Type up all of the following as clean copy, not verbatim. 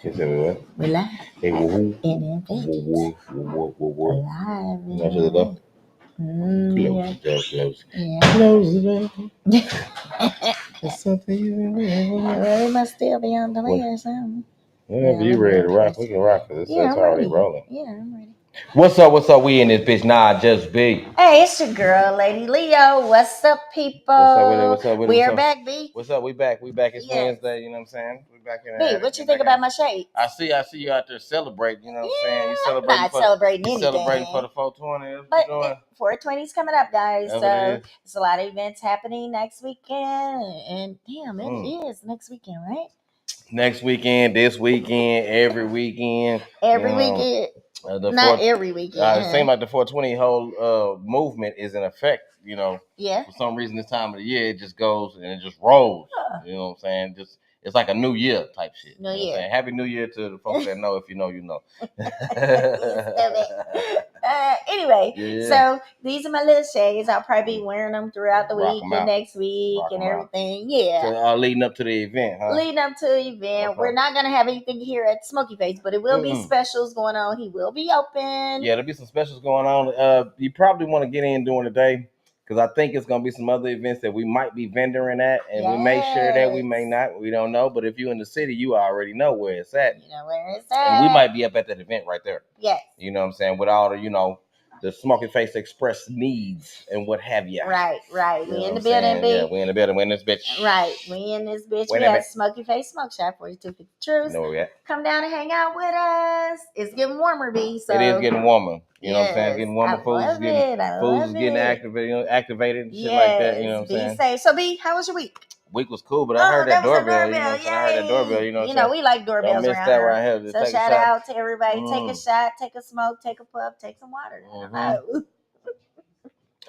She said, what? We live. Hey, woo. In Woo. Live. You know, shut the door. Close. Yeah. Close the door. It's something you Well, we must still be on delay or something. Whenever you ready to rock, we can rock. Cause it's already rolling. Yeah, I'm ready. What's up? We in this bitch. Nah, just big. Hey, it's your girl, Lady Leo. What's up, people? What's up? We are back, B. What's up? We back. It's Yes. Wednesday. You know what I'm saying? We back in B, what you think about my shades? I see you out there celebrating. You know what I'm saying? You I'm not celebrating anything. Celebrating for the 420. But 420 is coming up, guys. That's So what there's a lot of events happening next weekend. And damn, it is next weekend, right? Next weekend, this weekend, every weekend. Every weekend. Not every weekend. It seems like the 420 whole movement is in effect, you know. Yeah. For some reason, this time of the year, it just goes and it just rolls. You know what I'm saying? It's like a new year type shit. New year. Happy New Year to the folks that know. If you know, you know. Anyway, so these are my little shades. I'll probably be wearing them throughout the week and next week and everything. Yeah. So leading up to the event, huh? Leading up to the event. Okay. We're not going to have anything here at Smoky Face, but it will be specials going on. He will be open. Yeah, there'll be some specials going on. You probably want to get in during the day, because I think it's going to be some other events that we might be vendoring at, and we may share that, we may not. We don't know. But if you're in the city, you already know where it's at. You know where it's at. And we might be up at that event right there. Yes. You know what I'm saying? With all the, the Smoky Face Express needs and what have you. Right. We in the building, B. Yeah, we in the building. We in this bitch. Right. We in this bitch. We at Smoky Face Smoke Shop, 4250 Truth. Know where we at. Come down and hang out with us. It's getting warmer, B. So it is getting warmer. You know what I'm saying? It's getting warmer. Food is getting activated and shit like that. You know what I'm saying? Be safe. So, B, how was your week? Week was cool, but I heard that doorbell. You know what I'm saying? I heard that doorbell. You know, we like doorbells. Don't miss around that here. right here. Just so shout out to everybody. Take a shot, take a smoke, take a puff, take some water.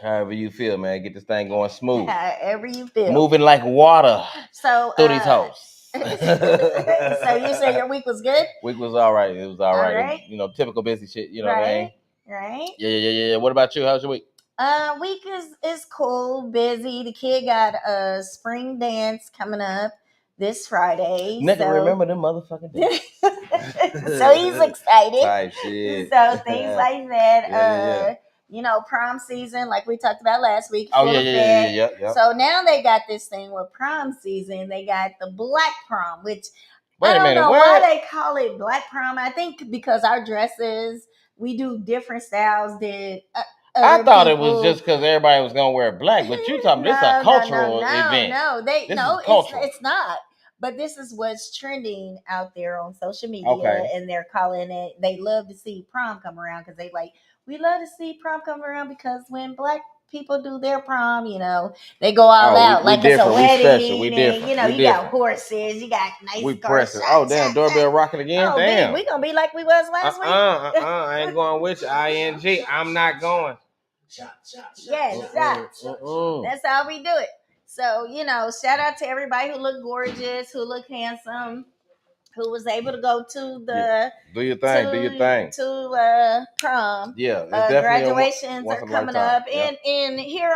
However you feel, man. Get this thing going smooth. However you feel. Moving like water. So through these hoes. So you say your week was good? Week was all right. It was all right. It was, typical busy shit. You know what I mean? Right. Yeah. What about you? How's your week? Week is cool, busy. The kid got a spring dance coming up this Friday. Nigga, remember them motherfucking days. So he's excited. Type shit. So things like that. Prom season, like we talked about last week. Yeah. So now they got this thing with prom season. They got the black prom, which I don't know why they call it black prom. I think because our dresses, we do different styles than I thought it was just because everybody was gonna wear black, but you talking this a cultural event. It's not. But this is what's trending out there on social media, and they're calling it. They love to see prom come around because we love to see prom come around because when black people do their prom, they go all out like it's a wedding. We different. You got horses, you got nice cars. Oh damn, doorbell rocking again. Damn, we gonna be like we was last week. I ain't going with you. ING, I'm not going. Yes, shots. That's how we do it. So, shout out to everybody who looked gorgeous, who looked handsome, who was able to go to the do your thing to prom. Yeah, graduations are coming up, and here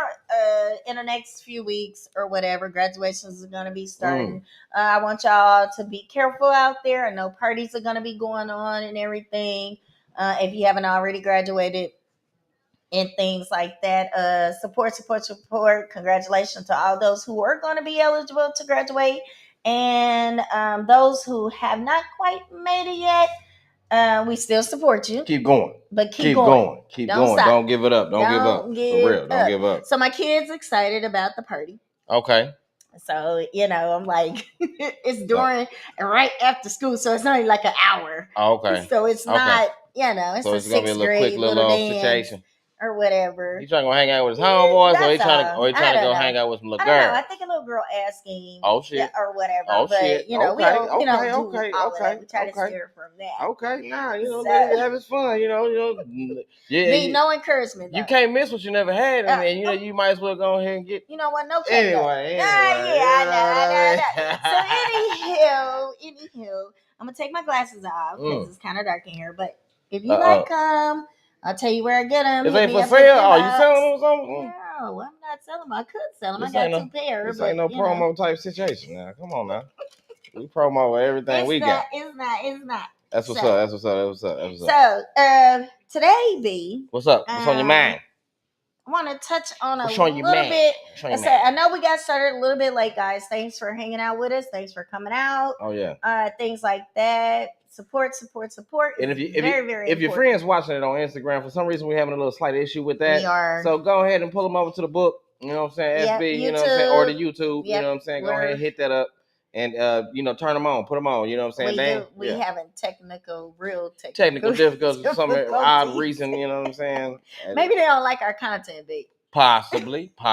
in the next few weeks or whatever, graduations are going to be starting. I want y'all to be careful out there. I know parties are going to be going on and everything. If you haven't already graduated. And things like that. Support. Congratulations to all those who are going to be eligible to graduate. And those who have not quite made it yet, we still support you. Keep going. But keep going. Don't stop. Don't give it up. Don't give up. For real. Don't give up. So my kid's excited about the party. Okay. So, I'm like, it's during and right after school. So it's only like an hour. Okay. So it's not, it's so a it's gonna be a little quick little situation. Or whatever. He trying to go hang out with his homeboys, or he trying to go hang out with some little girl? I don't know. I think a little girl asking. Oh shit. Or whatever. Oh but, shit. We don't do all that. We try to steer from that. Okay. Let him have his fun. Yeah. No encouragement. Though. You can't miss what you never had, and you might as well go ahead and get. You know what? No. Anyway. I know. So anywho, I'm gonna take my glasses off because it's kind of dark in here. But if you like them. I'll tell you where I get them. Is they for sale? Oh, you selling them or something? No, I'm not selling them. I could sell them. I got 2 pairs. This ain't no promo type situation now. Come on now. We promote everything we got. It's not. That's what's up. That's what's up. That's what's up. That's what's up. So, today, B. What's up? What's on your mind? I want to touch on What's a on your little man? bit. I know we got started a little bit late, guys. Thanks for hanging out with us. Thanks for coming out. Oh yeah. Things like that. Support. And if your friends watching it on Instagram, for some reason we're having a little slight issue with that. We are. So go ahead and pull them over to the book. You know what I'm saying? Yep, SB. YouTube, you know what I'm saying? Or the YouTube. Yep, you know what I'm saying? Go ahead and hit that up. And turn them on, put them on. You know what I'm saying? We having technical difficulties for some odd reason. You know what I'm saying? Maybe they don't like our content, B. Possibly. So,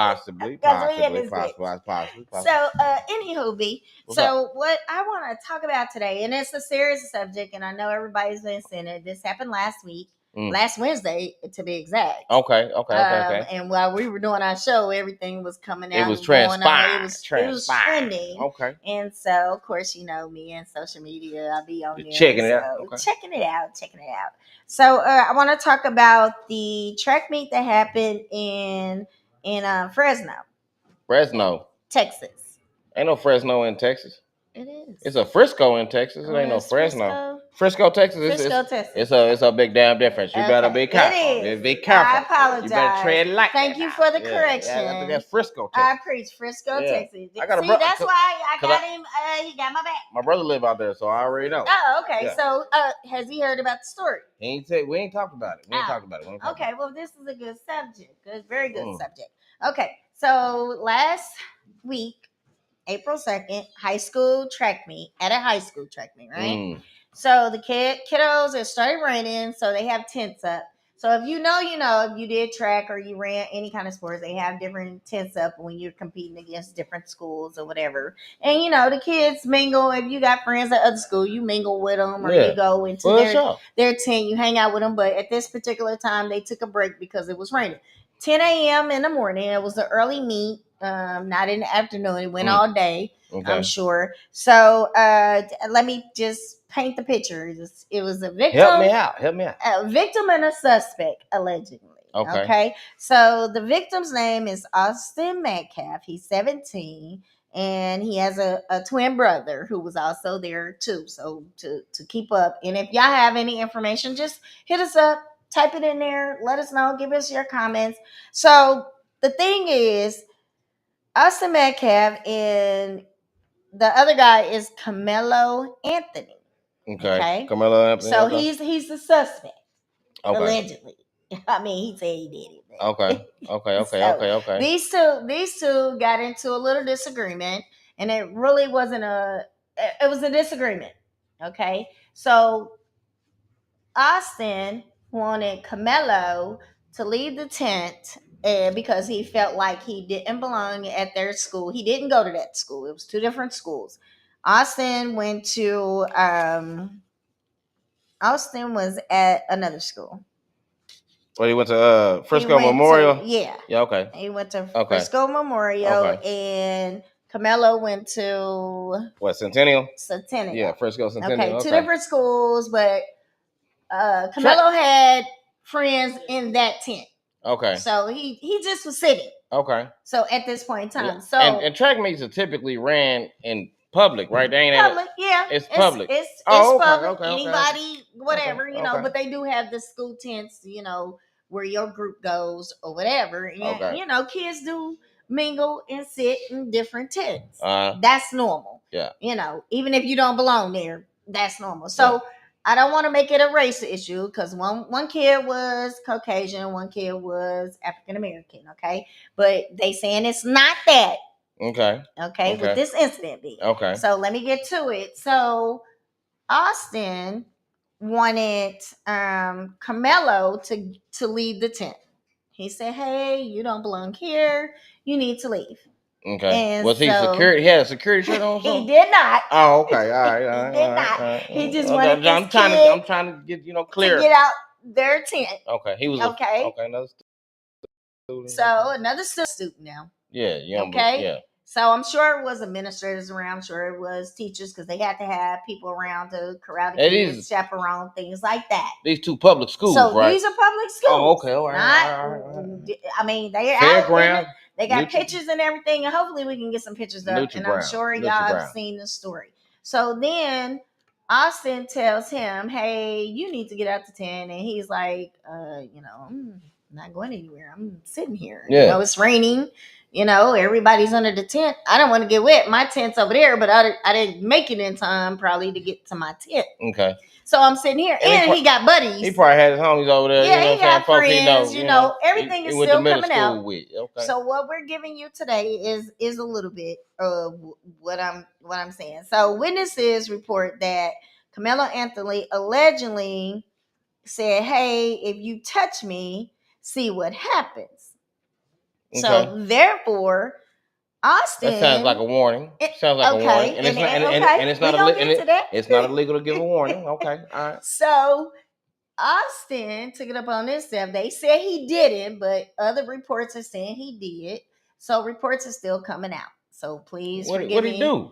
anywho, B. So, what I want to talk about today, and it's a serious subject, and I know everybody's been saying it. This happened last week. Last Wednesday, to be exact. Okay. And while we were doing our show, everything was coming out. It was transpiring. It was trending. Okay. And so, of course, you know me and social media. I'll be on there. Checking it out. Okay. Checking it out. So, I want to talk about the track meet that happened in Fresno, Texas. Ain't no Fresno in Texas. It is. It's a Frisco in Texas. It ain't no Fresno. Frisco, Texas. It's a big damn difference. You better be careful. It is. Be careful. I apologize. You better tread light. Thank you for the correction. I think that's Frisco, Texas. I preach Frisco, Texas. I got a brother. That's why I got him. He got my back. My brother live out there, so I already know. Oh, okay. Yeah. So, has he heard about the story? We ain't talked about it. Okay. Well, this is a good subject. Very good subject. Okay. So last week, April 2nd, high school track meet, right? So the kiddos, it started raining, so they have tents up. So if you know, if you did track or you ran any kind of sports, they have different tents up when you're competing against different schools or whatever. And, the kids mingle. If you got friends at other school, you mingle with them or you go into their tent, you hang out with them. But at this particular time, they took a break because it was raining. 10 a.m. in the morning, it was the early meet. Not in the afternoon. It went all day, I'm sure. So let me just paint the picture. It was a victim. Help me out. A victim and a suspect, allegedly. Okay. So the victim's name is Austin Metcalf. He's 17. And he has a twin brother who was also there too. So to keep up. And if y'all have any information, just hit us up. Type it in there. Let us know. Give us your comments. So the thing is, Austin Metcalf and the other guy is Carmelo Anthony. Okay. Carmelo Anthony. So he's the suspect. Allegedly. I mean, he said he did it. Okay. These two got into a little disagreement, and it really wasn't it was a disagreement. Okay. So Austin wanted Carmelo to leave the tent because he felt like he didn't belong at their school. He didn't go to that school. It was two different schools. Austin was at another school. Well, he went to Frisco Memorial? Yeah, okay. He went to Frisco Memorial, and Carmelo went to... What, Centennial? Centennial. Yeah, Frisco Centennial. Okay, two different schools, but Carmelo had friends in that tent. Okay. So he just was sitting. Okay. So at this point in time. So and track meets are typically ran in public, right? They ain't public, It's public. It's public. Anybody, whatever, but they do have the school tents, where your group goes or whatever. And kids do mingle and sit in different tents. That's normal. Yeah. Even if you don't belong there, that's normal. So I don't want to make it a race issue because one kid was Caucasian, one kid was African American, okay? But they saying it's not that. Okay, with this incident being. Okay. So let me get to it. So Austin wanted Carmelo to leave the tent. He said, "Hey, you don't belong here. You need to leave." Okay. And was he security? He had a security shirt on. He did not. Oh, okay. All right. He did not. He just wanted. I'm trying to get clear. To get out their tent. Okay. He was okay. Another student. So another student now. Yeah. Okay. So I'm sure it was administrators around. I'm sure it was teachers because they had to have people around to corral the kids, chaperone, things like that. These two public schools, right? These are public schools. Oh, okay. All right. All right. I mean, they're out. They got pictures and everything, and hopefully we can get some pictures up. And I'm sure y'all have seen the story. So then Austin tells him, "Hey, you need to get out the tent," and he's like, I'm not going anywhere. I'm sitting here. Yeah. It's raining. Everybody's under the tent. I don't want to get wet. My tent's over there, but I didn't make it in time probably to get to my tent. Okay. So I'm sitting here, and he got buddies. He probably had his homies over there. Yeah, he got friends. Everything is still coming out. With. Okay. So what we're giving you today is a little bit of what I'm saying. So witnesses report that Carmelo Anthony allegedly said, "Hey, if you touch me, see what happens." Okay. So therefore, Austin. That sounds like a warning. Sounds like a warning, and it's not it's not illegal to give a warning. Okay, all right. So Austin took it up on himself. They said he didn't, but other reports are saying he did. So reports are still coming out. So please forgive me. What did he do?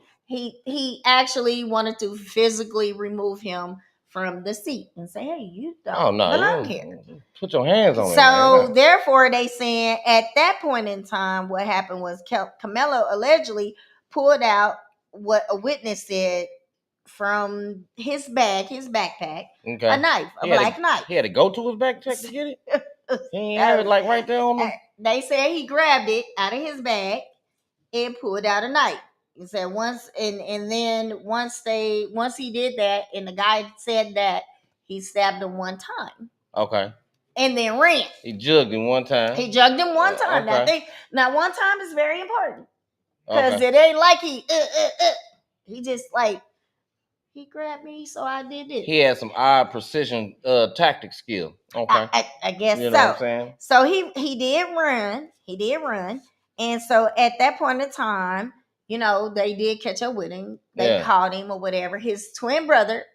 He actually wanted to physically remove him from the seat and say, "Hey, you don't belong here. Put your hands on him." So therefore, they saying at that point in time, what happened was Carmelo allegedly pulled out what a witness said from his backpack, a knife, a black knife. He had to go to his backpack to get it. He ain't have it like right there on him. They said he grabbed it out of his bag and pulled out a knife. He said once he did that, and the guy said that he stabbed him one time. Okay. And then ran. He jugged him one time. Okay. Now one time is very important because it ain't like he just like. He grabbed me, so I did it. He had some odd precision tactic skill. Okay. I guess you know what I'm saying? So he did run. He did run. And so at that point in time, they did catch up with him. They called him or whatever. His twin brother,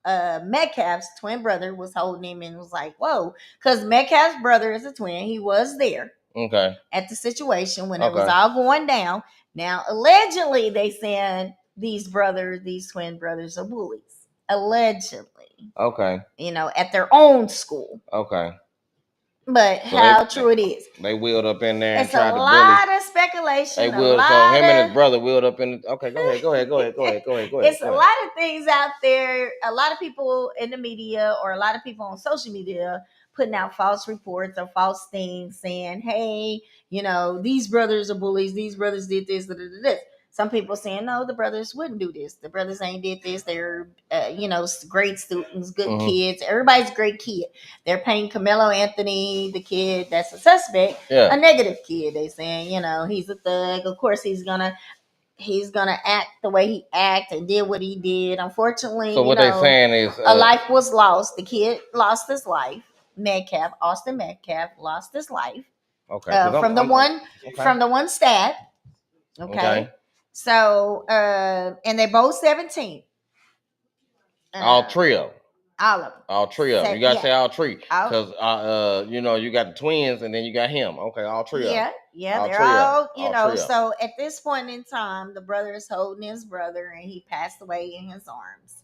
Metcalf's twin brother, was holding him and was like, "Whoa," because Metcalf's brother is a twin. He was there. Okay. At the situation when it was all going down. Now, allegedly, they said these twin brothers are bullies. Allegedly. Okay. At their own school. Okay. But so how true it is. They wheeled up in there and tried to bully. It's a lot of speculation. Him and his brother wheeled up in the... Okay, go ahead. It's a lot of things out there. A lot of people in the media or a lot of people on social media putting out false reports or false things saying, "Hey, these brothers are bullies. These brothers did this, this." Some people saying, "No, the brothers wouldn't do this. The brothers ain't did this. They're, great students, good kids. Everybody's a great kid." They're painting Carmelo Anthony, the kid that's a suspect, a negative kid. They saying, he's a thug. Of course, he's gonna act the way he acted and did what he did. Unfortunately, so what they're saying is a life was lost. The kid lost his life. Austin Metcalf lost his life. Okay. From the one stab. Okay. So, and they're both 17. All trio. All of them. All trio. You gotta say all three, because you got the twins and then you got him. Okay, all trio. Yeah, they're all trio. So at this point in time, the brother is holding his brother, and he passed away in his arms,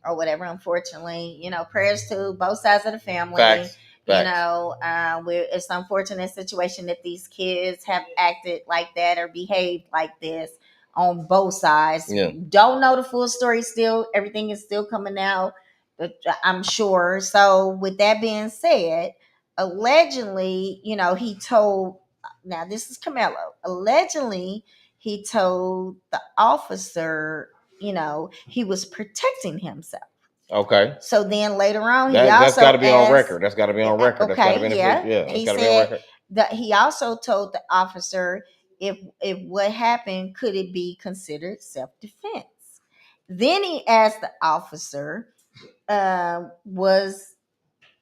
or whatever. Unfortunately, prayers to both sides of the family. Facts. It's an unfortunate situation that these kids have acted like that or behaved like this on both sides. Don't know the full story still. Everything is still coming out, I'm sure. So with that being said, allegedly, he told, now this is Carmelo, allegedly he told the officer, he was protecting himself. Okay. So then later on, that's got to be on record. That's got to be on record. Okay, he said that he also told the officer if what happened, could it be considered self-defense? Then he asked the officer, was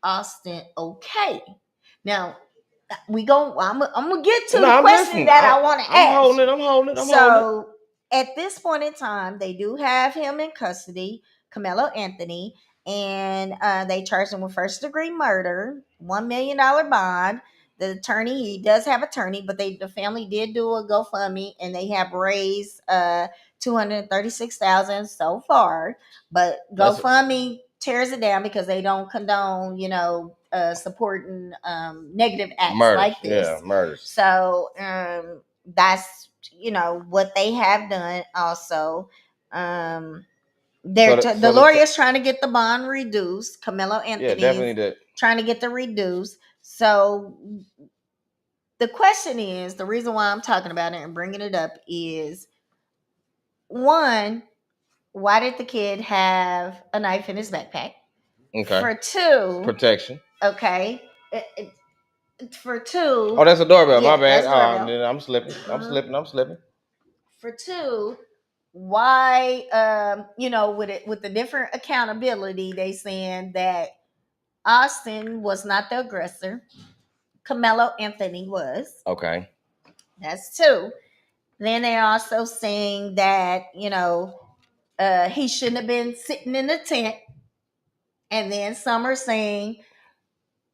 Austin okay? Now I'm gonna get to the question that I want to ask. I'm holding it. At this point in time, they do have him in custody, Carmelo Anthony, and they charged him with first-degree murder, $1 million bond. The attorney, he does have attorney, but the family did do a GoFundMe, and they have raised $236,000 so far. But GoFundMe tears it down because they don't condone, supporting negative acts like this. Yeah, murders. So that's what they have done also. The lawyer is trying to get the bond reduced. Carmelo Anthony definitely trying to get the reduced. So the question is, the reason why I'm talking about it and bringing it up is, one, why did the kid have a knife in his backpack? Okay. For two, protection. Okay. For two, oh, that's a doorbell. Yeah, My bad. that's doorbell. I'm slipping. I'm slipping. For two, why with the different accountability, they saying that Austin was not the aggressor, Carmelo Anthony was. Okay. That's two. Then they're also saying that he shouldn't have been sitting in the tent. And then some are saying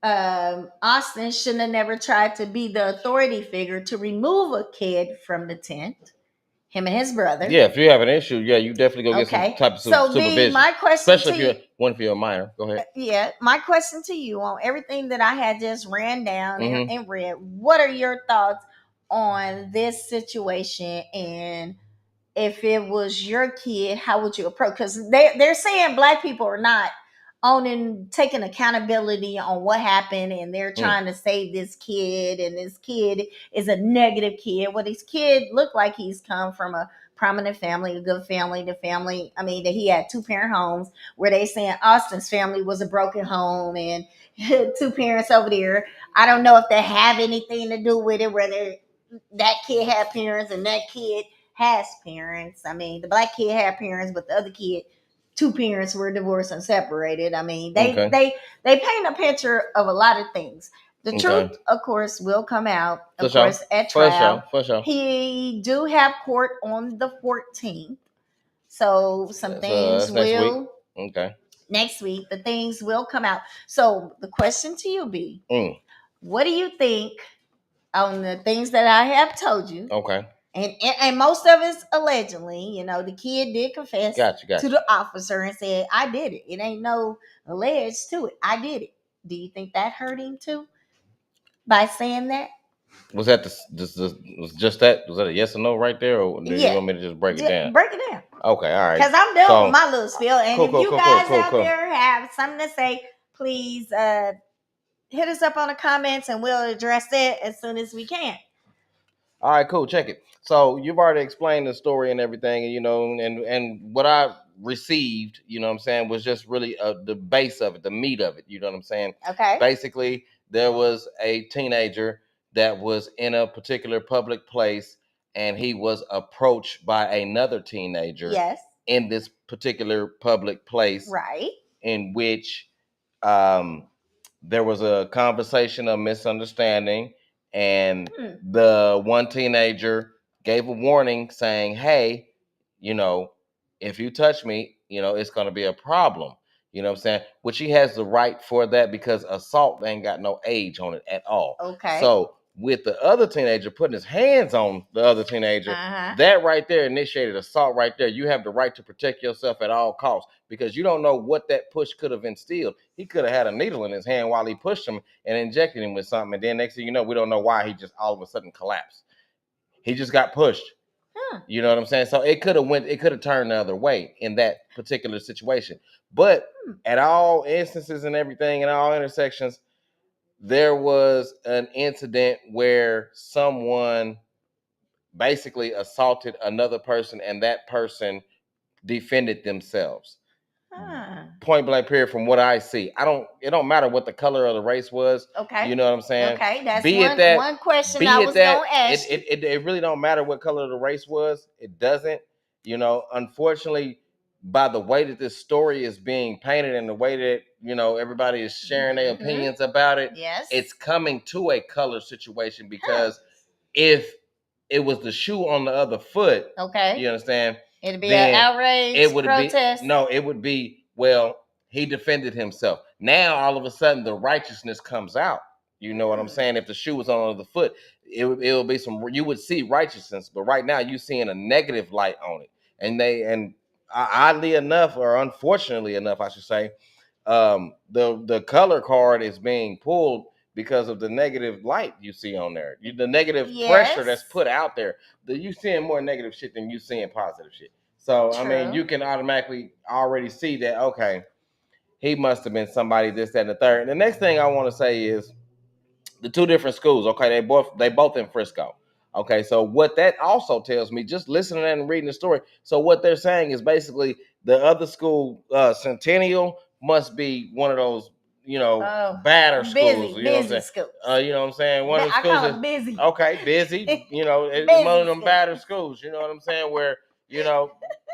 Austin shouldn't have never tried to be the authority figure to remove a kid from the tent. Him and his brother. Yeah, if you have an issue, you definitely go get some type of supervision. My question, especially if you're one for your minor. Go ahead. Yeah, my question to you on everything that I had just ran down and read, what are your thoughts on this situation? And if it was your kid, how would you approach? Because they're saying Black people are not taking accountability on what happened, and they're trying to save this kid, and this kid is a negative kid. Well, this kid looked like he's come from a prominent family, a good family. That he had two-parent homes, where they saying Austin's family was a broken home, and two parents over there. I don't know if they have anything to do with it, whether that kid had parents and that kid has parents. The Black kid had parents, but the other kid, two parents were divorced and separated. They paint a picture of a lot of things. The truth, of course, will come out. Of course, at trial. For sure. He do have court on the 14th, so some things will. Next week, the things will come out. So the question to you be, what do you think on the things that I have told you? Okay. And most of it's allegedly, the kid did confess to the officer and said, I did it. It ain't no alleged to it. I did it. Do you think that hurt him too? By saying that? Was that was just that? Was that a yes or no right there? Or do you want me to just break it down? Break it down. Okay, all right. Because I'm done with my little spiel. And if you guys out there have something to say, please hit us up on the comments and we'll address it as soon as we can. All right, cool. Check it. So you've already explained the story and everything, and what I received, what I'm saying, was just really the base of it, the meat of it. You know what I'm saying? Okay. Basically, there was a teenager that was in a particular public place, and he was approached by another teenager. Yes. In this particular public place. Right. In which there was a conversation of misunderstanding, and the one teenager gave a warning saying, hey, if you touch me, it's going to be a problem. You know what I'm saying? Which he has the right for that, because assault ain't got no age on it at all. Okay. So with the other teenager putting his hands on the other teenager, that right there initiated assault right there. You have the right to protect yourself at all costs, because you don't know what that push could have instilled. He could have had a needle in his hand while he pushed him and injected him with something. And then next thing you know, we don't know why he just all of a sudden collapsed. He just got pushed. You know what I'm saying? So it could have turned the other way in that particular situation. But at all instances and everything, in all intersections, there was an incident where someone basically assaulted another person, and that person defended themselves. Point blank period. From what I see, it don't matter what the color of the race was. Okay. You know what I'm saying? Okay, that's one question I was going to ask. It really don't matter what color the race was. It doesn't. Unfortunately, by the way that this story is being painted and the way that everybody is sharing their opinions about it, yes, it's coming to a color situation, because if it was the shoe on the other foot, okay, you understand? It'd be an outrage protest. It would be, well, he defended himself. Now all of a sudden the righteousness comes out. You know what I'm saying? If the shoe was on the other foot, it will be you would see righteousness, but right now you're seeing a negative light on it. And oddly enough, or unfortunately enough, I should say, the color card is being pulled because of the negative light you see on there. The negative pressure that's put out there. You seeing more negative shit than you seeing positive shit. So I mean, you can automatically already see that, okay, he must have been somebody this, that, and the third. And the next thing I want to say is the two different schools. Okay, they both in Frisco. Okay, so what that also tells me, just listening and reading the story. So what they're saying is basically the other school, Centennial, must be one of those, badder schools. You know what I'm saying? Schools. You know what I'm saying? One of the schools I call them busy. Okay, busy. Busy one of them schools. badder schools. You know what I'm saying? Where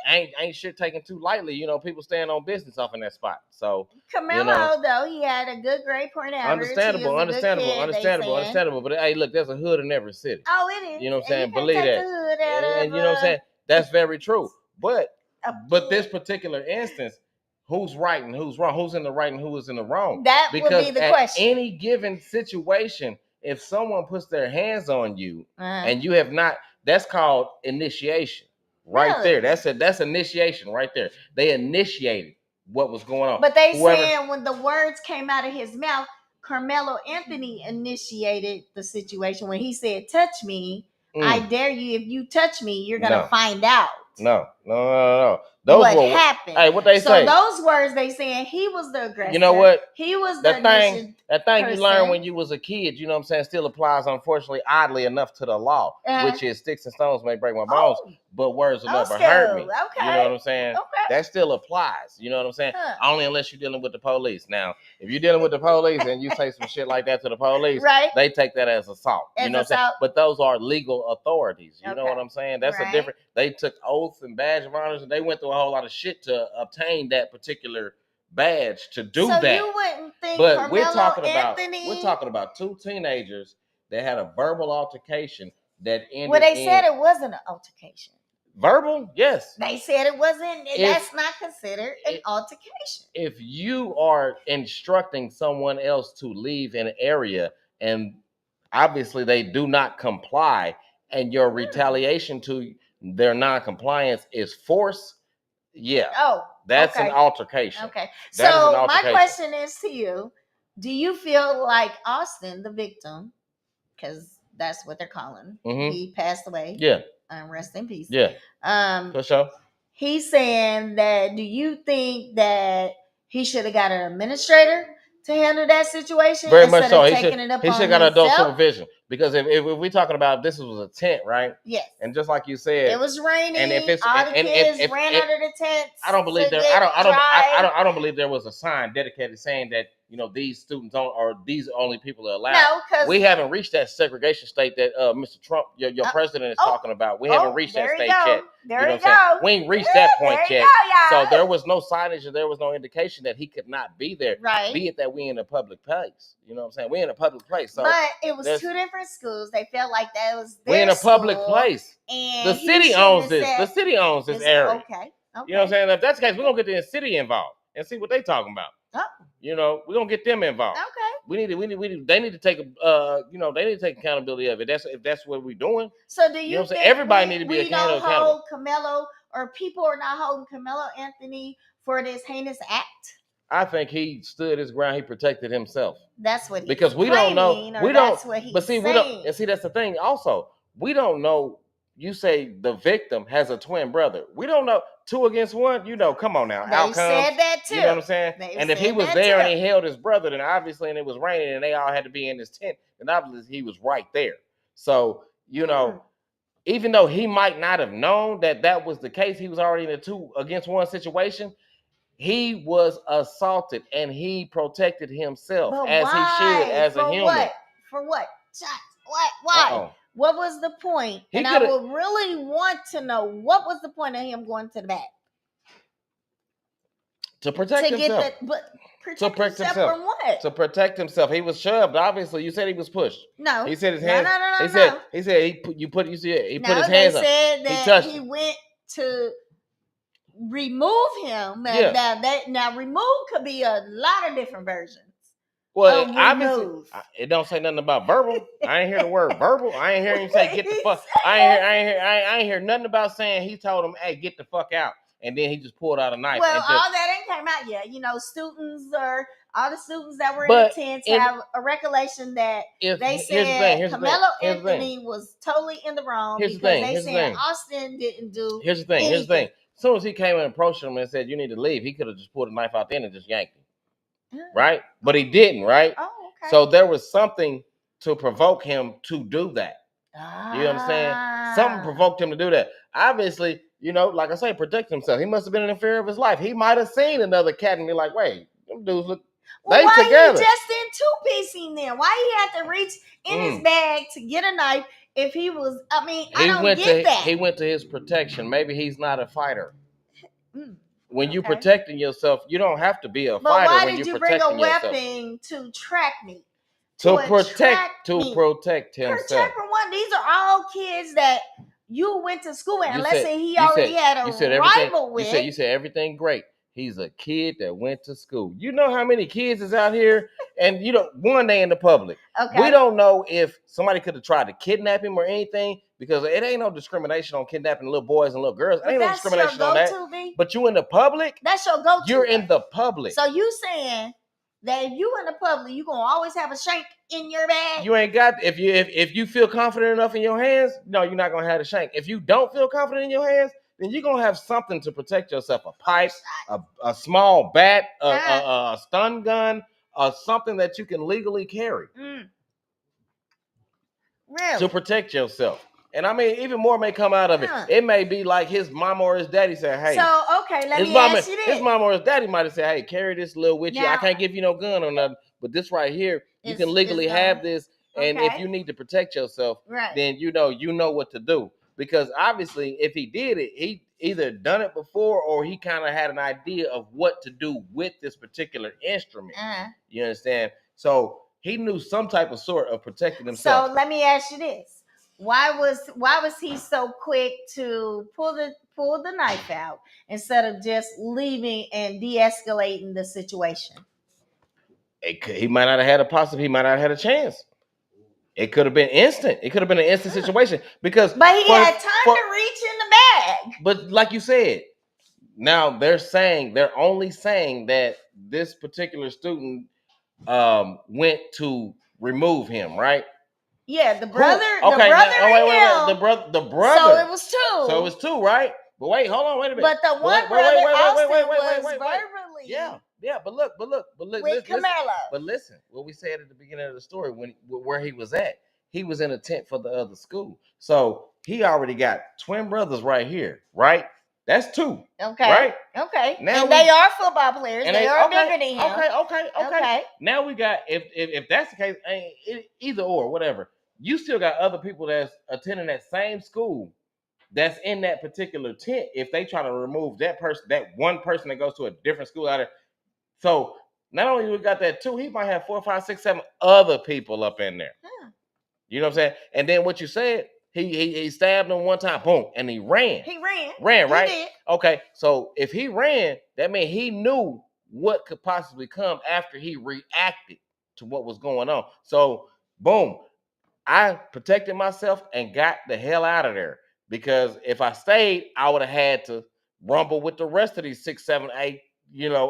ain't shit taken too lightly. People staying on business off in that spot. So Carmelo, though, he had a good grade point average. Understandable. But hey, look, there's a hood in every city. Oh, it is. You know what I'm saying? Believe that. And you know what I'm saying? That's very true. But this particular instance, who's right and who's wrong? Who's in the right and who is in the wrong? That would be the question. Any given situation, if someone puts their hands on you and you have not, that's called initiation. Right there. That's initiation right there. They initiated what was going on. But they saying when the words came out of his mouth, Carmelo Anthony initiated the situation when he said, "Touch me. I dare you. If you touch me, you're gonna find out." No. Those what happened? Hey, what they say? So those words they saying he was the aggressor. You know what? He was that thing. That thing person. You learned when you was a kid. You know what I'm saying? Still applies, unfortunately, oddly enough, to the law, which is sticks and stones may break my bones, but words will never hurt me. Okay. You know what I'm saying? Okay. That still applies. You know what I'm saying? Only unless you're dealing with the police. Now, if you're dealing with the police and you say some shit like that to the police, they take that as assault. You know what I'm saying? But those are legal authorities. You know what I'm saying? That's a different. They took oaths and badge of honors, and they went through a whole lot of shit to obtain that particular badge to do that. So you wouldn't think, but Carmelo we're Anthony... talking about two teenagers that had a verbal altercation that ended. Well, they said it wasn't an altercation. Verbal, yes. They said it wasn't. That's not considered an altercation. If you are instructing someone else to leave an area and obviously they do not comply, and your retaliation to their non-compliance is force, that's an altercation. Okay. So my question is to you: do you feel like Austin, the victim, because that's what they're calling, he passed away? Yeah. Rest in peace. Yeah. For sure. He's saying that. Do you think that he should have got an administrator to handle that situation? Very much so. He should have got adult supervision, because if we're talking about this was a tent, right? Yes. And just like you said, it was raining. And if it's all the kids ran under the tents. I don't believe there. I don't believe there was a sign dedicated saying that these students don't, or these only people are allowed. No, because we haven't reached that segregation state that Mr. Trump, your president, is talking about. We haven't reached that state yet. There you go. We ain't reached that point yet. So there was no signage, or there was no indication that he could not be there. Right. Be it that we in a public place. You know what I'm saying? We in a public place. So, but it was two different schools. They felt like that was their we in a public school, place. And the city owns this. The city owns this area. Okay. You know what I'm saying? If that's the case, we're gonna get the city involved and see what they talking about. Oh. We're gonna get them involved. Okay. They need to take they need to take accountability of it. If that's what we're doing. So do you think everybody need to be accountable? We don't hold Carmelo, or people are not holding Carmelo Anthony for this heinous act? I think he stood his ground. He protected himself. That's what because we don't know. We don't. But see, we don't. And see, that's the thing. Also, we don't know. You say the victim has a twin brother. We don't know. 2 against 1. Come on now. They outcomes. Said that too. You know what I'm saying? And if he was there and he held his brother, then obviously, and it was raining and they all had to be in this tent, then obviously he was right there. So even though he might not have known that was the case, he was already in a 2 against 1 situation. He was assaulted and he protected himself as he should as a human. What? For what? Shots. What? Why? Uh-oh. What was the point? And I would really want to know, what was the point of him going to the back? To protect himself. Protect himself from what? To protect himself. He was shoved. Obviously, you said he was pushed. No. He said his hands. No. He said he put his hands up. They said that he went to remove him. Now remove could be a lot of different versions. Well, obviously, it don't say nothing about verbal. I ain't hear the word verbal. I ain't hear him say get the fuck. I ain't hear nothing about saying he told him, "Hey, get the fuck out," and then he just pulled out a knife. Well, all that ain't came out yet. All the students that were in the tents have a recollection that they said Carmelo Anthony was totally in the wrong because they said Austin didn't do. Here's the thing. As soon as he came and approached him and said, "You need to leave," he could have just pulled a knife out there and just yanked him, right? But he didn't, right? Oh, okay. So there was something to provoke him to do that. You understand? Something provoked him to do that. Obviously, like I say, protect himself. He must have been in the fear of his life. He might have seen another cat and be like, "Wait, them dudes look." Well, why together. He just in two-piecing then? Why he had to reach in his bag to get a knife if he was? I mean, I don't get that. He went to his protection. Maybe he's not a fighter. When you protecting yourself, you don't have to be a fighter. Why when did you bring a weapon to track me? To protect himself. Protect from what? These are all kids that you went to school with. And let's say he already had a rival with. You said everything great. He's a kid that went to school. You know how many kids is out here, and one day in the public. Okay. We don't know if somebody could have tried to kidnap him or anything, because it ain't no discrimination on kidnapping little boys and little girls. It ain't no discrimination on that. But you in the public. That's your go-to. You're in the public. So you saying that if you in the public, you gonna always have a shank in your bag? You ain't got if you feel confident enough in your hands, no, you're not gonna have a shank. If you don't feel confident in your hands, then you're gonna have something to protect yourself: a pipe, a small bat, a stun gun, or something that you can legally carry. Really? To protect yourself. And I mean, even more may come out of it. It may be like his mom or his daddy said, "Hey." So okay, let me ask you this. His mom or his daddy might have said, "Hey, carry this little with you. I can't give you no gun or nothing, but this right here, you can legally have this. And if you need to protect yourself, then you know what to do." Because obviously, if he did it, he either done it before or he kind of had an idea of what to do with this particular instrument. You understand? So he knew some type of sort of protecting himself. So let me ask you this. Why was he so quick to pull the knife out instead of just leaving and de-escalating the situation? He might not have had a possibility. He might not have had a chance. It could have been instant. It could have been an instant situation because. But he had time to reach in the bag. But like you said, now they're only saying that this particular student went to remove him, right? Yeah, the brother. Okay, the brother. The brother. So it was two. So it was two, right? But wait, hold on, wait a minute. But the one brother, Austin, was verbally. Yeah, but look, with Camilla. But listen, what we said at the beginning of the story, where he was at, he was in a tent for the other school. So he already got twin brothers right here, right? That's two. Okay. Right? Okay. Now they are football players. And they are bigger than him. Okay. Now we got if that's the case, either or, whatever. You still got other people that's attending that same school that's in that particular tent. If they try to remove that person, that one person that goes to a different school out of, so not only we got that two, he might have 4, 5, 6, 7 other people up in there. You know what I'm saying? And then what you said, he stabbed him one time, boom, and he ran. Ran, right? He did. Okay, so if he ran, that means he knew what could possibly come after he reacted to what was going on. So, boom, I protected myself and got the hell out of there. Because if I stayed, I would have had to rumble with the rest of these 6, 7, 8,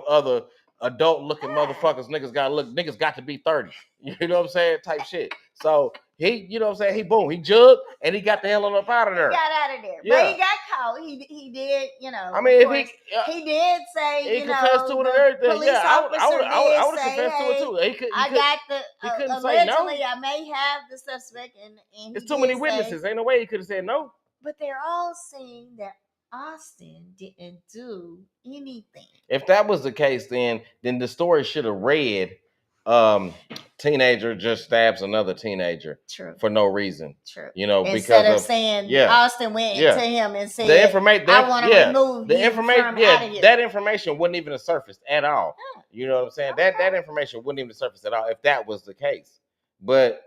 other adult-looking motherfuckers. Niggas got to be 30. You know what I'm saying? Type shit. So he, you know what I'm saying? He boom, he jugged and he got the hell up out of there. He got out of there. Yeah. But he got caught. He did, I mean, he did say, he confessed to it and everything. Police officer I would have confessed to it too. He couldn't say no. I may have the suspect, and there's too many witnesses. Ain't no way he could have said no. But they're all saying that Austin didn't do anything. If that was the case, then the story should have read, teenager just stabs another teenager. True. For no reason. True. Instead because of saying Austin went to him and said, the information, I want to remove the you information. From out of here. That information wouldn't even have surfaced at all. You know what I'm saying? Okay. That information wouldn't even surface at all if that was the case. But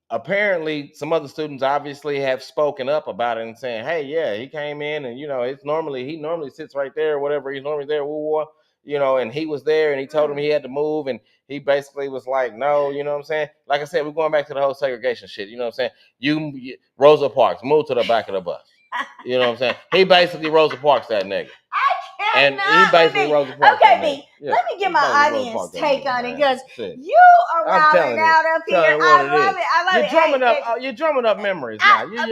apparently, some other students obviously have spoken up about it and saying, "Hey, yeah, he came in and he normally sits right there, or whatever. He's normally there, and he was there and he told him he had to move, and he basically was like, no, you know what I'm saying? Like I said, we're going back to the whole segregation shit. You know what I'm saying? You Rosa Parks, move to the back of the bus. You know what I'm saying? He basically Rosa Parks that nigga. I And he basically Rosa Parks. Okay, B. Yeah. Let me get my audience take on it because you are wilding out up here. I love it. I love it. You're drumming up memories now. You're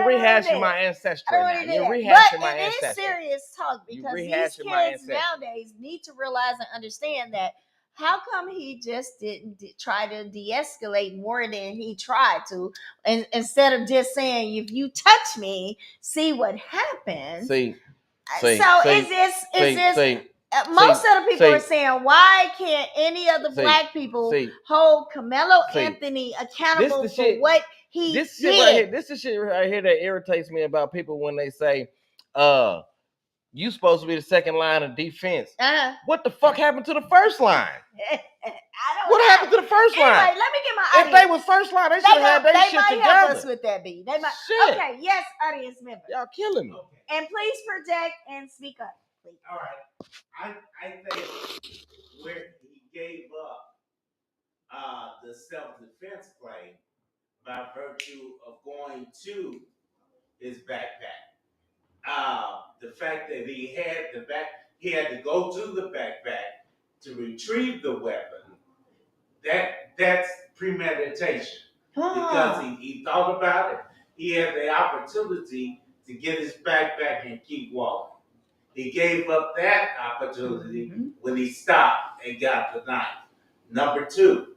rehashing my ancestry now. You're rehashing my ancestry. But it is serious talk because these kids nowadays need to realize and understand that. How come he just didn't try to de-escalate more than he tried to, and instead of just saying, "If you touch me, see what happens." Most of the people are saying, why can't any of the black people hold Carmelo Anthony accountable for what he did? This is shit right here that irritates me about people when they say, you supposed to be the second line of defense. What the fuck happened to the first line? What happened to the first line? Let me get my audience. If they was first line, they should have their shit together. They might help us with that, B. They might. Shit. Okay, yes, audience member. Y'all killing me. Okay. And please project and speak up, please. All right. I think where he gave up the self-defense claim by virtue of going to his backpack. The fact that he had to go to the backpack to retrieve the weapon. That's premeditation because he thought about it. He had the opportunity to get his backpack and keep walking. He gave up that opportunity when he stopped and got the knife. Number two,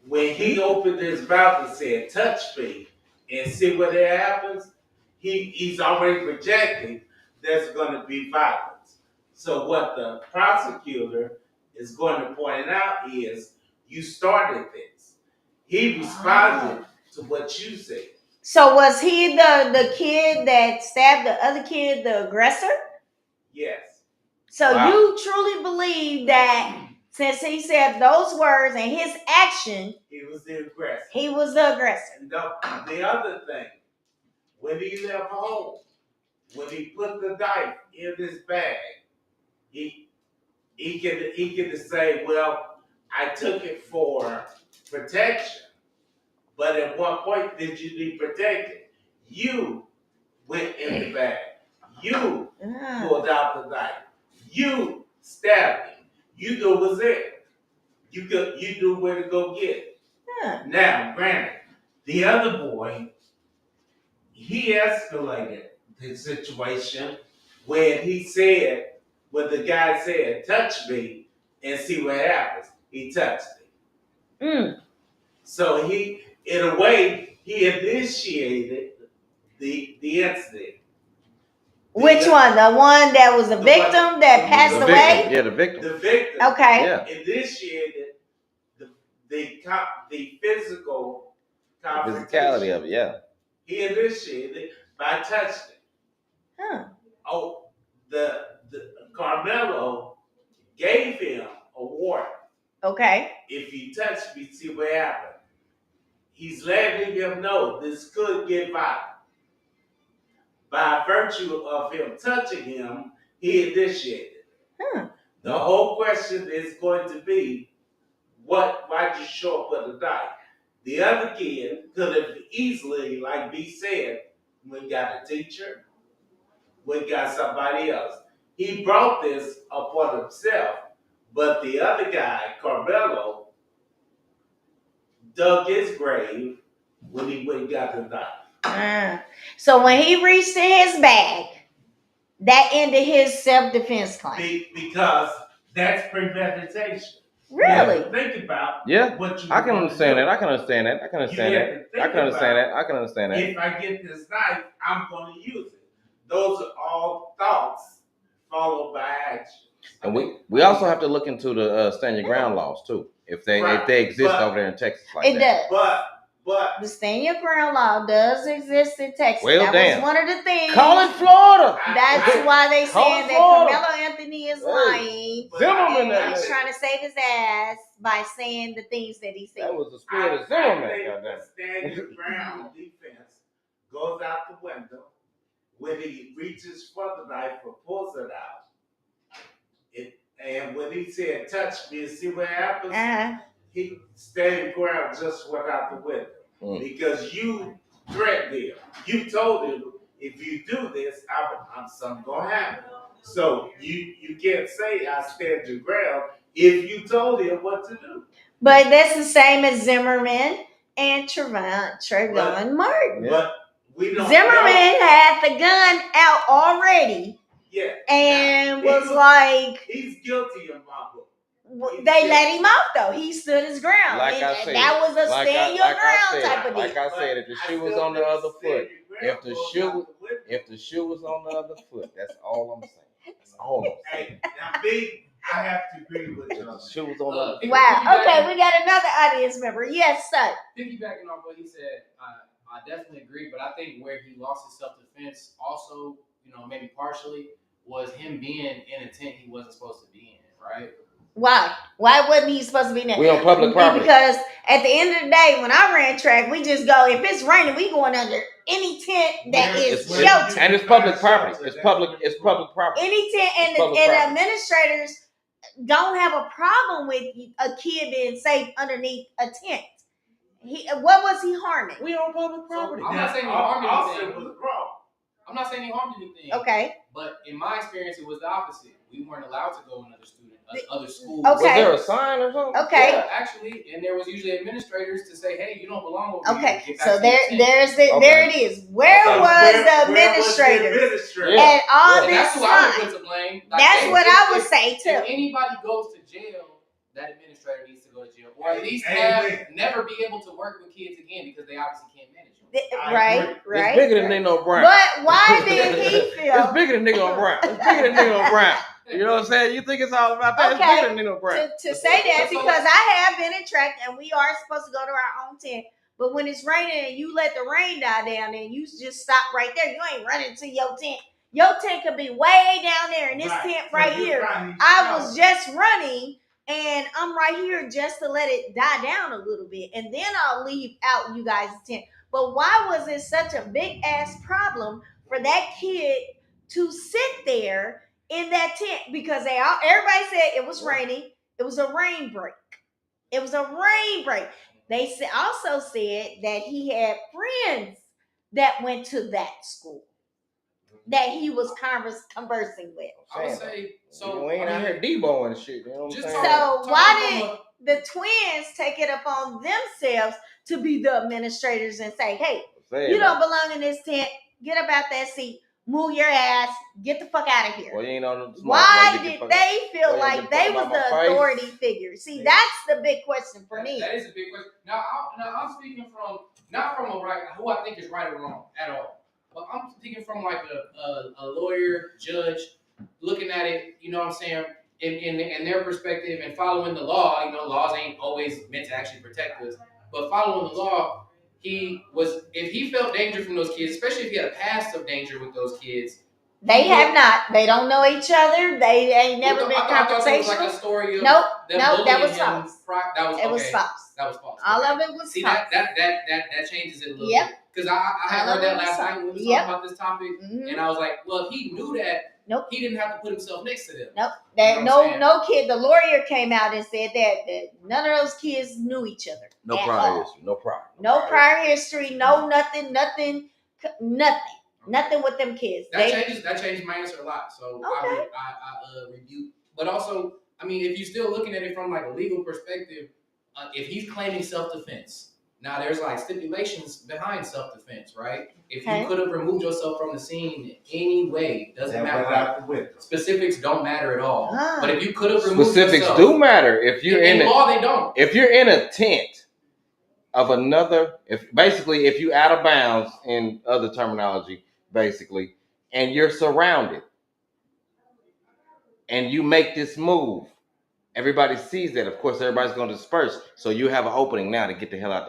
when he opened his mouth and said, "Touch me," and see what happens, he's already projecting there's going to be violence. So what the prosecutor is going to point out is, you started this. He responded to what you said. So was he the kid that stabbed the other kid, the aggressor? Yes. So you truly believe that since he said those words and his action, he was the aggressor. He was the aggressor. And the other thing, when he left home, when he put the knife in his bag, he could say, "Well, I took it for protection." But at what point did you need protected? You went in the bag. You pulled out the knife. You stabbed him. You knew it was there. You knew where to go get it. Now, granted, the other boy, he escalated the situation when the guy said, "Touch me and see what happens." He touched him. So he, in a way, he initiated the incident. Which one? The one that was the victim that passed away? Yeah, the victim. The victim. Okay. Initiated the physical confrontation. The physicality of it, yeah. He initiated by touching him. Oh, the Carmelo gave him a warning. Okay. If you touch me, see what happens. He's letting him know this could get violent. By virtue of him touching him, he initiated. The whole question is going to be, why'd you show up with a knife? The other kid could have easily, like B said, went got a teacher, went got somebody else. He brought this upon himself, but the other guy, Carmelo, dug his grave when he went and got the knife. So when he reached in his bag, that ended his self-defense claim. Because that's premeditation. Really? You think about what you I can understand that. I can understand that. I can understand that. I can understand that. I can understand that. If I get this knife, I'm going to use it. Those are all thoughts followed by action. And we also have to look into the stand your ground laws too, if they exist over there in Texas like that. It does. But the stand your ground law does exist in Texas. Well, that was one of the things. Call it Florida. That's why they saying that Carmelo Anthony is lying. Zimmerman, and he's trying to save his ass by saying the things that he said. That was the spirit of Zimmerman. Stand your ground defense goes out the window when he reaches for the knife or pulls it out. And when he said, "Touch me and see what happens," he stayed ground just went out the window. Because you threatened him. You told him, if you do this, I'm something gonna happen. So you can't say I stand your ground if you told him what to do. But that's the same as Zimmerman and Trayvon Martin. But we don't Zimmerman had the gun out already. Yeah. And was like, he's guilty of my book. They let him off though. He stood his ground. Like I said, that was a stand your ground type of deal. Like I said, if the shoe was on the other foot, if the shoe was on the other foot, that's all I'm saying. That's all I'm saying. Hey, now B, I have to agree with you. The shoe was on the other foot. Wow. Okay, we got another audience member. Yes, sir. Piggybacking off what he said, I definitely agree, but I think where he lost his self-defense also, maybe partially, was him being in a tent he wasn't supposed to be in, right? Why? Why wasn't he supposed to be there? We on public property. Because at the end of the day, when I ran track, we just go, if it's raining, we going under any tent that is sheltered. And it's public property. It's public property. Any tent, and the administrators don't have a problem with a kid being safe underneath a tent. What was he harming? We on public property. So I'm not saying he harmed anything. I'm not saying he harmed anything. Okay. But in my experience, it was the opposite. We weren't allowed to go in other schools. Okay. Was there a sign or something? Okay. Yeah, actually, and there was usually administrators to say, "Hey, you don't belong over here." Okay. So there it is. Where was the administrator at all this that's time? who I would put to blame. That's what I would say too. If anybody goes to jail, that administrator needs to go to jail, or at least never be able to work with kids again because they obviously can't manage them. Right. It's bigger than Nino Brown. But why did he feel? It's bigger than Nino Brown. It's bigger than Nino Brown. You know what I'm saying? You think it's all about that? Okay. It's bigger than Nino Brown. To say that, because I have been in track and we are supposed to go to our own tent. But when it's raining and you let the rain die down and you just stop right there, you ain't running to your tent. Your tent could be way down there, and this tent right here, I was just running, and I'm right here just to let it die down a little bit, and then I'll leave out you guys' tent. But why was it such a big ass problem for that kid to sit there in that tent? Because everybody said it was raining. It was a rain break. It was a rain break. They also said that he had friends that went to that school that he was conversing with. I would say so. We ain't out here Debo and shit. You know what I'm saying? So why did the twins take it upon themselves to be the administrators and say, "Hey, you don't belong in this tent. Get up out that seat. Move your ass. Get the fuck out of here." Well, you ain't on the why did they feel like they was the authority figure? See, that's the big question for me. That is a big question. Now I'm speaking from not from a right who I think is right or wrong at all. But I'm thinking from like a lawyer, judge, looking at it, you know what I'm saying, in their perspective and following the law. Laws ain't always meant to actually protect us, but following the law, if he felt danger from those kids, especially if he had a past of danger with those kids. They have not. They don't know each other. They ain't never been confrontational. It was like a story of nope, that was false. It was false. That was false. All of it was false. See, that changes it a little bit. Because I had heard that last night when we were talking about this topic, and I was like, well, if he knew that, he didn't have to put himself next to them. Nope. No kid. The lawyer came out and said that none of those kids knew each other. No prior history. No prior history. No nothing with them kids. That changed my answer a lot. So okay. I rebuke. But also, if you're still looking at it from like a legal perspective, if he's claiming self-defense. Now, there's like stipulations behind self-defense, right? If you could have removed yourself from the scene in any way, doesn't matter. Specifics don't matter at all. But if you could have removed specifics yourself, do matter. If you're in law, they don't. If you're in a tent of another, if you out of bounds in other terminology, basically, and you're surrounded, and you make this move. Everybody sees that. Of course, everybody's going to disperse. So you have an opening now to get the hell out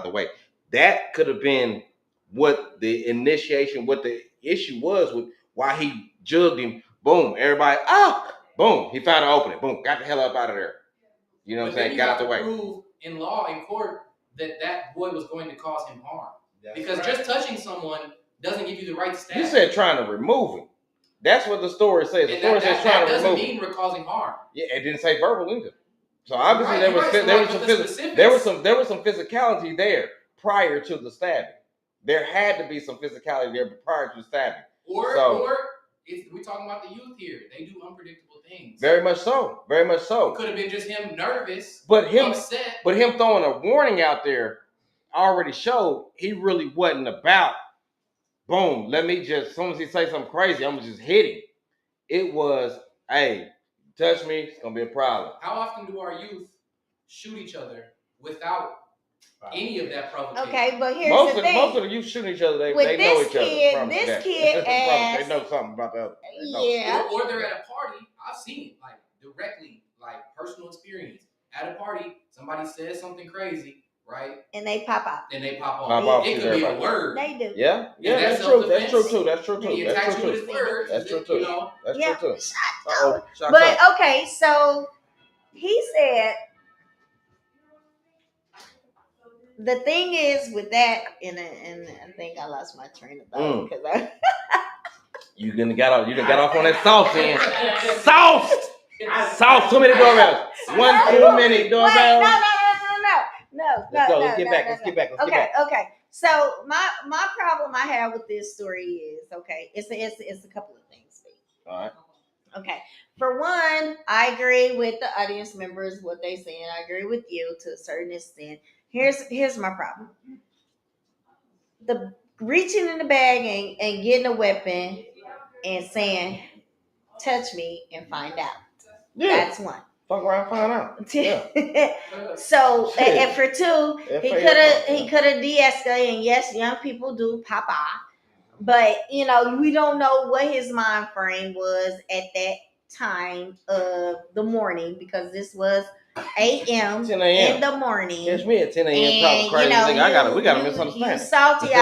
the way. That could have been what the initiation, what the issue was with why he jugged him. Boom, everybody, boom, he found an opening. Boom, got the hell up out of there. You know what I'm saying? Got out the way. Prove in law, in court, that boy was going to cause him harm. Because just touching someone doesn't give you the right to stab. You said trying to remove him. That's what the story says. The story says trying to remove him. That doesn't mean we're causing harm. Yeah, it didn't say verbal either. So obviously there was some physicality there prior to the stabbing. There had to be some physicality there prior to the stabbing. Or we're talking about the youth here. They do unpredictable things. Very much so. Very much so. It could have been just him nervous, upset. But him throwing a warning out there already showed he really wasn't about, boom, let me just, as soon as he say something crazy, I'm going to just hit him. It was, hey, touch me, it's going to be a problem. How often do our youth shoot each other without any of that provocation? Okay, but here's the thing. Most of the youth shooting each other, they know each other. This kid asked, they know something about the other. Yeah. Or they're at a party. I've seen it, like, directly, like, personal experience. At a party, somebody says something crazy, right? And they pop out. It could be a word. They do. Yeah, that's true. That's true too. That's true too. He attacks you with his words. That's true too. You know? That's true too. But okay, so he said the thing is with that, and I think I lost my train of thought because you done got off on that sauce then. Sauce. Too many doorbells. 1 too many doorbells. No. Let's get back. Okay. So my problem I have with this story is it's a couple of things. All right. Okay. For one, I agree with the audience members what they saying. I agree with you to a certain extent. Here's my problem. The reaching in the bag and getting a weapon and saying, touch me and find out. Yeah. That's one. Fuck around, find out. Yeah. So, and for two, he could have de-escalated. And yes, young people do pop off, but we don't know what his mind frame was at that time of the morning because this was 8 a.m. in the morning. Catch me at 10 a.m. talking crazy. We got a misunderstanding. You salty. You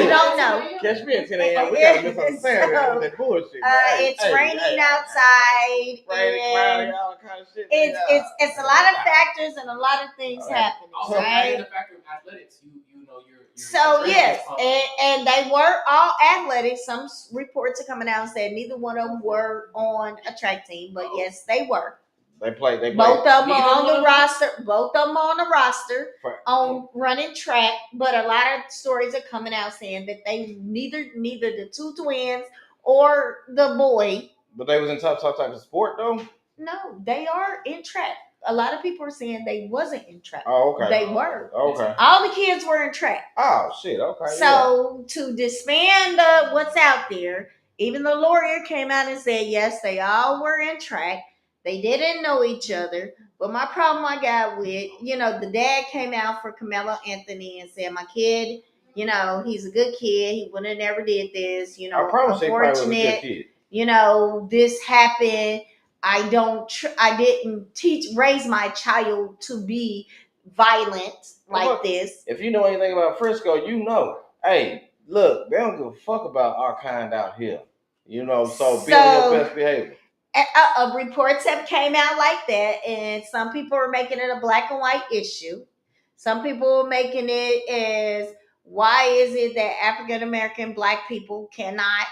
don't know. Catch me at 10 a.m. We got a misunderstanding with that bullshit. It's raining outside. Raining, all kind of shit. It's a lot of factors and a lot of things happening. Also, right? The factor of athletics, you know, you're so yes, and they were all athletic. Some reports are coming out and said neither one of them were on a track team, but yes, they were. They played. Both of them on the roster. Both of them on the roster on running track. But a lot of stories are coming out saying that they neither the two twins or the boy. But they was in top type of sport though. No, they are in track. A lot of people are saying they wasn't in track. Oh, okay. They were. Okay. All the kids were in track. Oh shit. Okay. So to disband what's out there, even the lawyer came out and said yes, they all were in track. They didn't know each other. But my problem I got with, the dad came out for Carmelo Anthony and said, my kid, he's a good kid. He wouldn't have never did this. I promise unfortunate. This happened. I didn't raise my child to be violent like this. If you know anything about Frisco, hey, look, they don't give a fuck about our kind out here. So be on your best behavior. Reports have came out like that, and some people are making it a black and white issue. Some people are making it as, why is it that African American black people cannot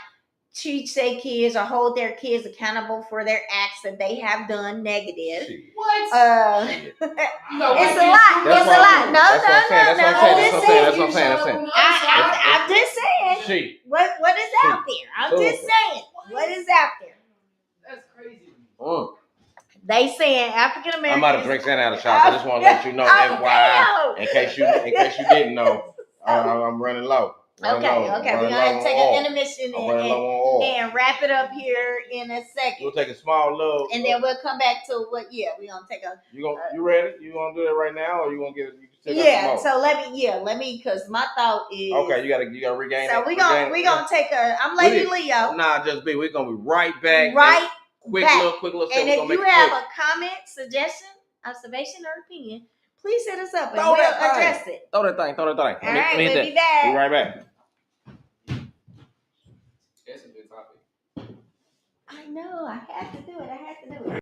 teach their kids or hold their kids accountable for their acts that they have done negative? What? It's a lot. It's a lot. No. That's what I'm saying. I'm just saying. What is out there? I'm just saying. What is out there? That's crazy. They saying African American. I'm about to drink that out of the shop. I just want to let you know, FYI, in case you didn't know, I'm running low. Okay. We're gonna take an intermission and wrap it up here in a second. We'll take a small little, and then we'll come back to what. Yeah, we're gonna take a. You ready? You gonna do that right now, or you gonna get it? Yeah. So let me, because my thought is. Okay, you gotta regain. So we're gonna take a. I'm Lady Leo. Nah, just be. We're gonna be right back. Quick little. And if you have a comment, suggestion, observation, or opinion, please hit us up and we'll address it. Throw that thing. All right, we'll be back. Be right back. That's a good topic. I know. I have to do it.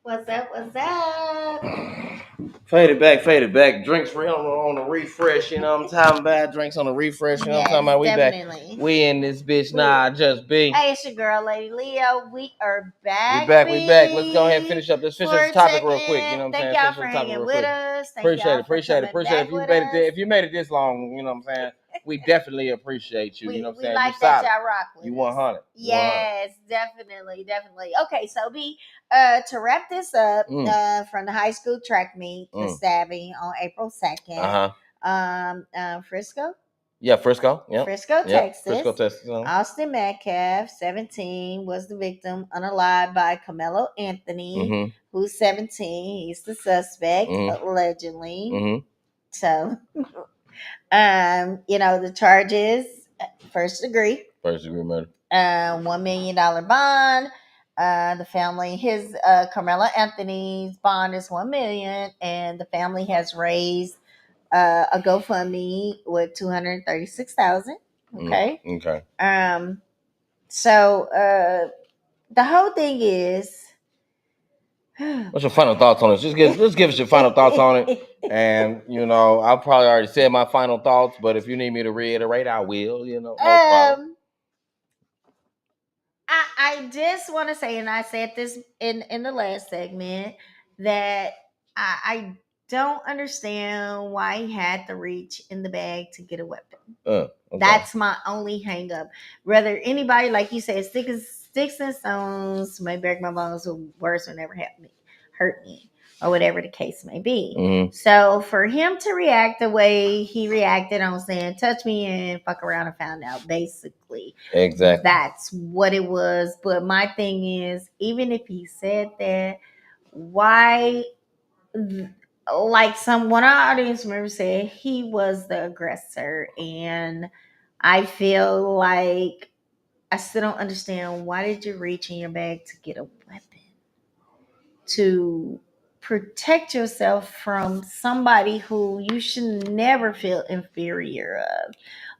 What's up? What's up? Faded back. Drinks on the refresh, you know what I'm talking about? Drinks on the refresh, you know what I'm talking about? We definitely. back. We in this bitch. Nah, just be. Hey, it's your girl, Lady Leo. We are back. We back. Let's go ahead and finish up. Let's finish up this topic real quick. You know what I'm saying? Thank y'all for hanging with us. Appreciate it. If you made it this long, you know what I'm saying? We definitely appreciate you. You know what I'm saying? We like that y'all rock with you 100. Yes, definitely. Okay, so to wrap this up, from the high school track meet, the stabbing on April 2nd. Frisco. Yeah, Frisco. Yeah. Frisco, Texas. Texas. Austin Metcalf, 17, was the victim, unalived by Carmelo Anthony, who's 17. He's the suspect, allegedly. So, the charges: first degree murder, $1 million bond. The family, Carmelo Anthony's bond is $1 million, and the family has raised a GoFundMe with $236,000. Okay. So the whole thing is. What's your final thoughts on this? Just give us your final thoughts on it. And I probably already said my final thoughts, but if you need me to reiterate, I will. No problem. I just want to say, and I said this in the last segment, that I don't understand why he had to reach in the bag to get a weapon. Okay. That's my only hang up. Whether anybody, like you said, sticks and stones may break my bones, or worse will never hurt me, or whatever the case may be. So for him to react the way he reacted on saying, touch me and fuck around and found out, basically. Exactly. That's what it was. But my thing is, even if he said that, why, like one of our audience members said, he was the aggressor. And I feel like I still don't understand, why did you reach in your bag to get a weapon? To protect yourself from somebody who you should never feel inferior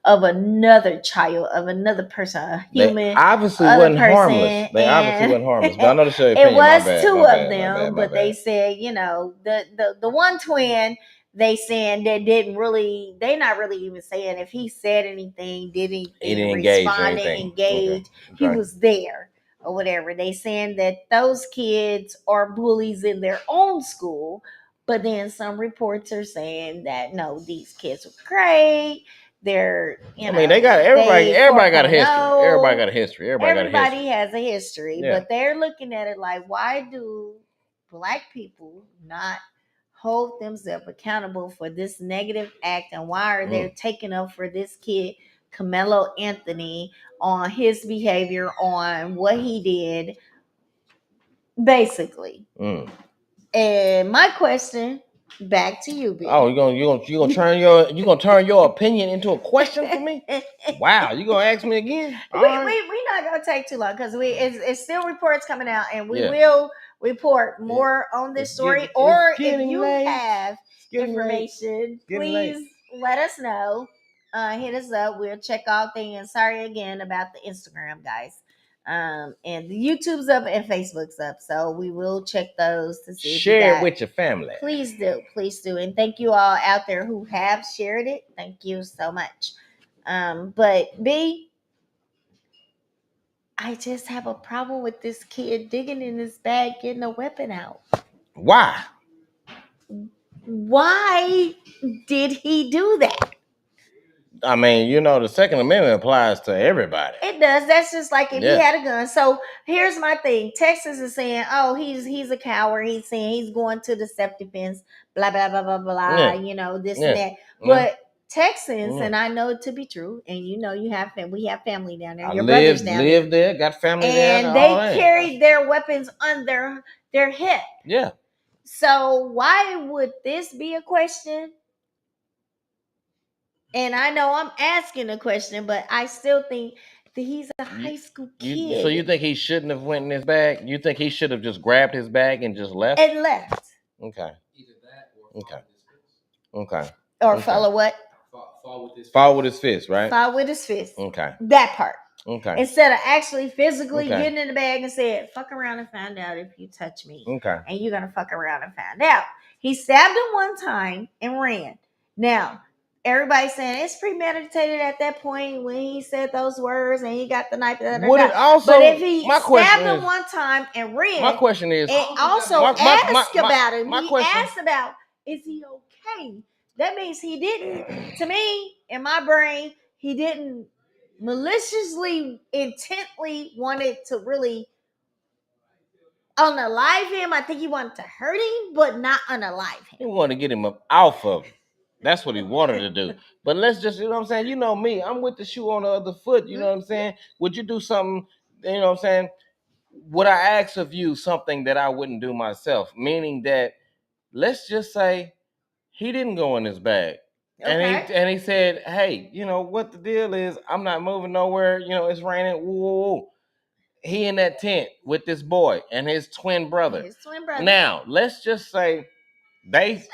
of another child, of another person, a human. They obviously wasn't harmless. But I know this is it was two of them, but they said, the one twin, they saying that they not really even saying if he said anything, did anything, respond and engage. He was there or whatever. They saying that those kids are bullies in their own school, but then some reports are saying that no, these kids were great. They're, they got everybody got a history. Everybody has a history, but they're looking at it like, why do Black people not hold themselves accountable for this negative act, and why are they taking up for this kid Carmelo Anthony on his behavior, on what he did, basically. And my question back to you, Bill. Oh, you gonna turn your opinion into a question for me? Wow, you gonna ask me again? We're not gonna take too long, because it's still reports coming out, and we will report more on this story. Or if you have information, please let us know. Hit us up. We'll check all things. And sorry again about the Instagram, guys. And the YouTube's up and Facebook's up, so we will check those to see. Share it with your family. Please do, and thank you all out there who have shared it. Thank you so much. But B, I just have a problem with this kid digging in his bag, getting a weapon out. Why? Why did he do that? I mean, the Second Amendment applies to everybody. It does. That's just like if he had a gun. So here's my thing. Texas is saying, oh, he's a coward. He's saying he's going to the self-defense, blah, blah, blah, blah, blah, this and that. But Texans, and I know it to be true, and we have family down there. Your brothers down there. Live there, got family there. And they carry their weapons on their hip. Yeah. So why would this be a question? And I know I'm asking a question, but I still think that he's a high school kid. So you think he shouldn't have went in his bag? You think he should have just grabbed his bag and just left? And left. Okay. Either that or okay. Or follow what? Fall with his fist. Fall with his fist, right? Fall with his fist. Okay. That part. Okay. Instead of actually physically Okay. getting in the bag and said, fuck around and find out if you touch me. Okay. And you're gonna fuck around and find out. He stabbed him one time and ran. Now, everybody's saying it's premeditated at that point when he said those words and he got the knife. Would it also? But if he my question stabbed him is, one time and ran, my question is, and also asked about him, he asked about, is he okay? That means he didn't. To me, in my brain, he didn't maliciously, intently wanted to really unalive him. I think he wanted to hurt him, but not unalive him. He wanted to get him up off of him. That's what he wanted to do. But let's just, you know what I'm saying? You know me, I'm with the shoe on the other foot. You know what I'm saying? Would you do something, you know what I'm saying? Would I ask of you something that I wouldn't do myself? Meaning that, let's just say he didn't go in his bag. Okay. And he said, hey, you know what the deal is? I'm not moving nowhere. You know, it's raining. Woo, woo, woo. He in that tent with this boy and his twin brother. Now, let's just say they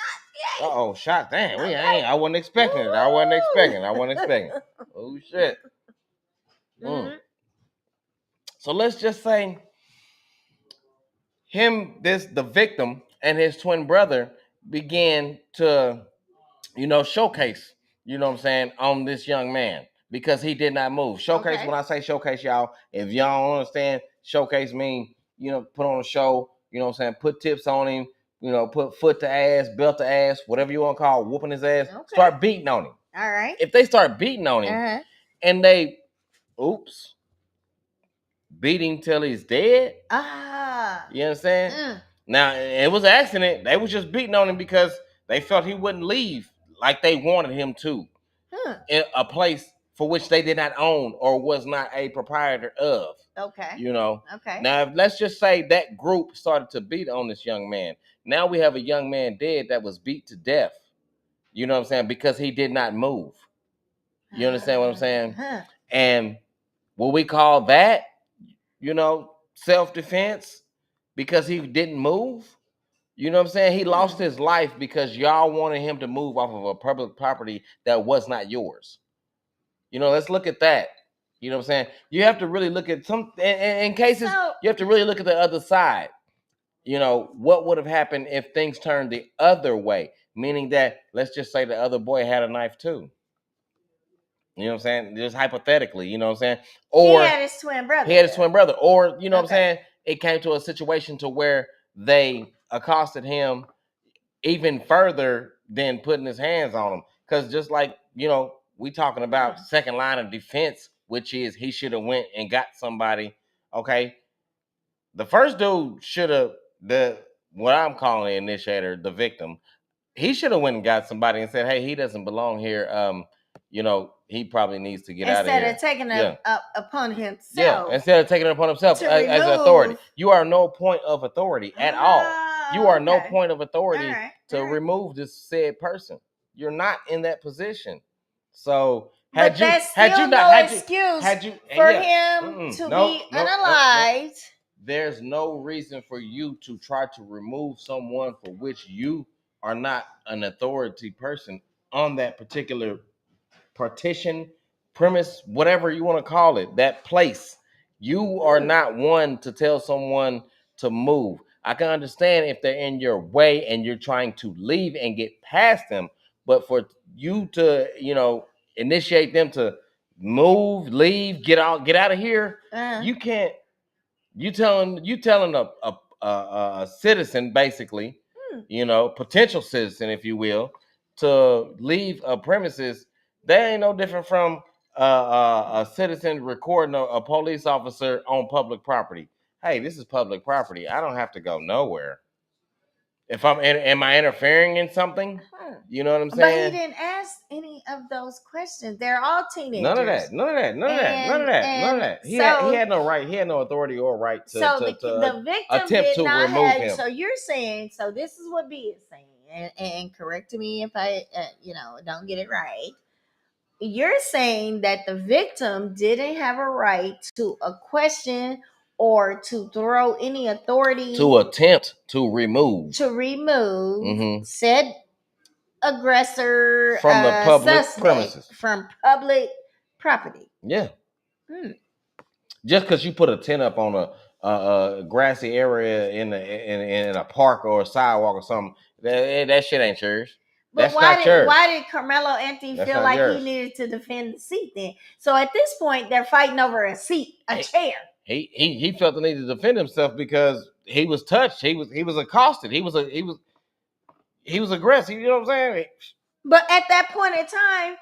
shot. Damn, I wasn't expecting it. I wasn't expecting it. Oh shit. So let's just say the victim and his twin brother began to, showcase, you know what I'm saying, on this young man because he did not move. Showcase, when I say showcase, y'all, if y'all don't understand, showcase mean, put on a show, you know what I'm saying, put tips on him, put foot to ass, belt to ass, whatever you want to call it, whooping his ass, start beating on him. All right. If they start beating on him and they, beat him till he's dead. You understand? Now, it was an accident. They was just beating on him because they felt he wouldn't leave like they wanted him to. In a place for which they did not own or was not a proprietor of. Okay. Okay. Now, let's just say that group started to beat on this young man. Now we have a young man dead that was beat to death. You know what I'm saying? Because he did not move. You understand what I'm saying? And what we call that, self-defense because he didn't move. You know what I'm saying? He lost his life because y'all wanted him to move off of a public property that was not yours. Let's look at that. You know what I'm saying? You have to really look at some in cases, you have to really look at the other side. What would have happened if things turned the other way? Meaning that, let's just say the other boy had a knife too. You know what I'm saying? Just hypothetically, you know what I'm saying? Or he had his twin brother. Or, you know what I'm saying? It came to a situation to where they accosted him even further than putting his hands on him. Because just like, we talking about second line of defense, which is he should have went and got somebody. Okay. The first dude should have, what I'm calling the initiator, the victim, he should have went and got somebody and said, hey, he doesn't belong here. He probably needs to get out of here. Instead of taking it upon himself. Yeah, instead of taking it upon himself as an authority. You are no point of authority at all. You are no point of authority to remove this said person. You're not in that position. So that's still no excuse for him to be unalived. There's no reason for you to try to remove someone for which you are not an authority person on that particular partition, premise, whatever you want to call it, that place. You are not one to tell someone to move. I can understand if they're in your way and you're trying to leave and get past them, but for you to, initiate them to move, leave, get out of here, you can't. You telling a citizen, basically, potential citizen, if you will, to leave a premises. That ain't no different from a citizen recording a police officer on public property. Hey, this is public property. I don't have to go nowhere. If am I interfering in something? You know what I'm saying? But he didn't ask any of those questions. They're all teenagers. None of that. He had no right. He had no authority or right to the victim attempt to remove him. So you're saying, so this is what B is saying, and correct me if I, don't get it right. You're saying that the victim didn't have a right to a question or to throw any authority to attempt to remove said aggressor from the public suspect premises, from public property. Yeah. Just because you put a tent up on a grassy area in a park or a sidewalk or something, that shit ain't yours. But That's not yours. Why did Carmelo Anthony feel like yours. He needed to defend the seat then? So at this point, they're fighting over a seat, a chair. He felt the need to defend himself because he was touched. He was accosted. He was aggressive. You know what I'm saying? But at that point in time,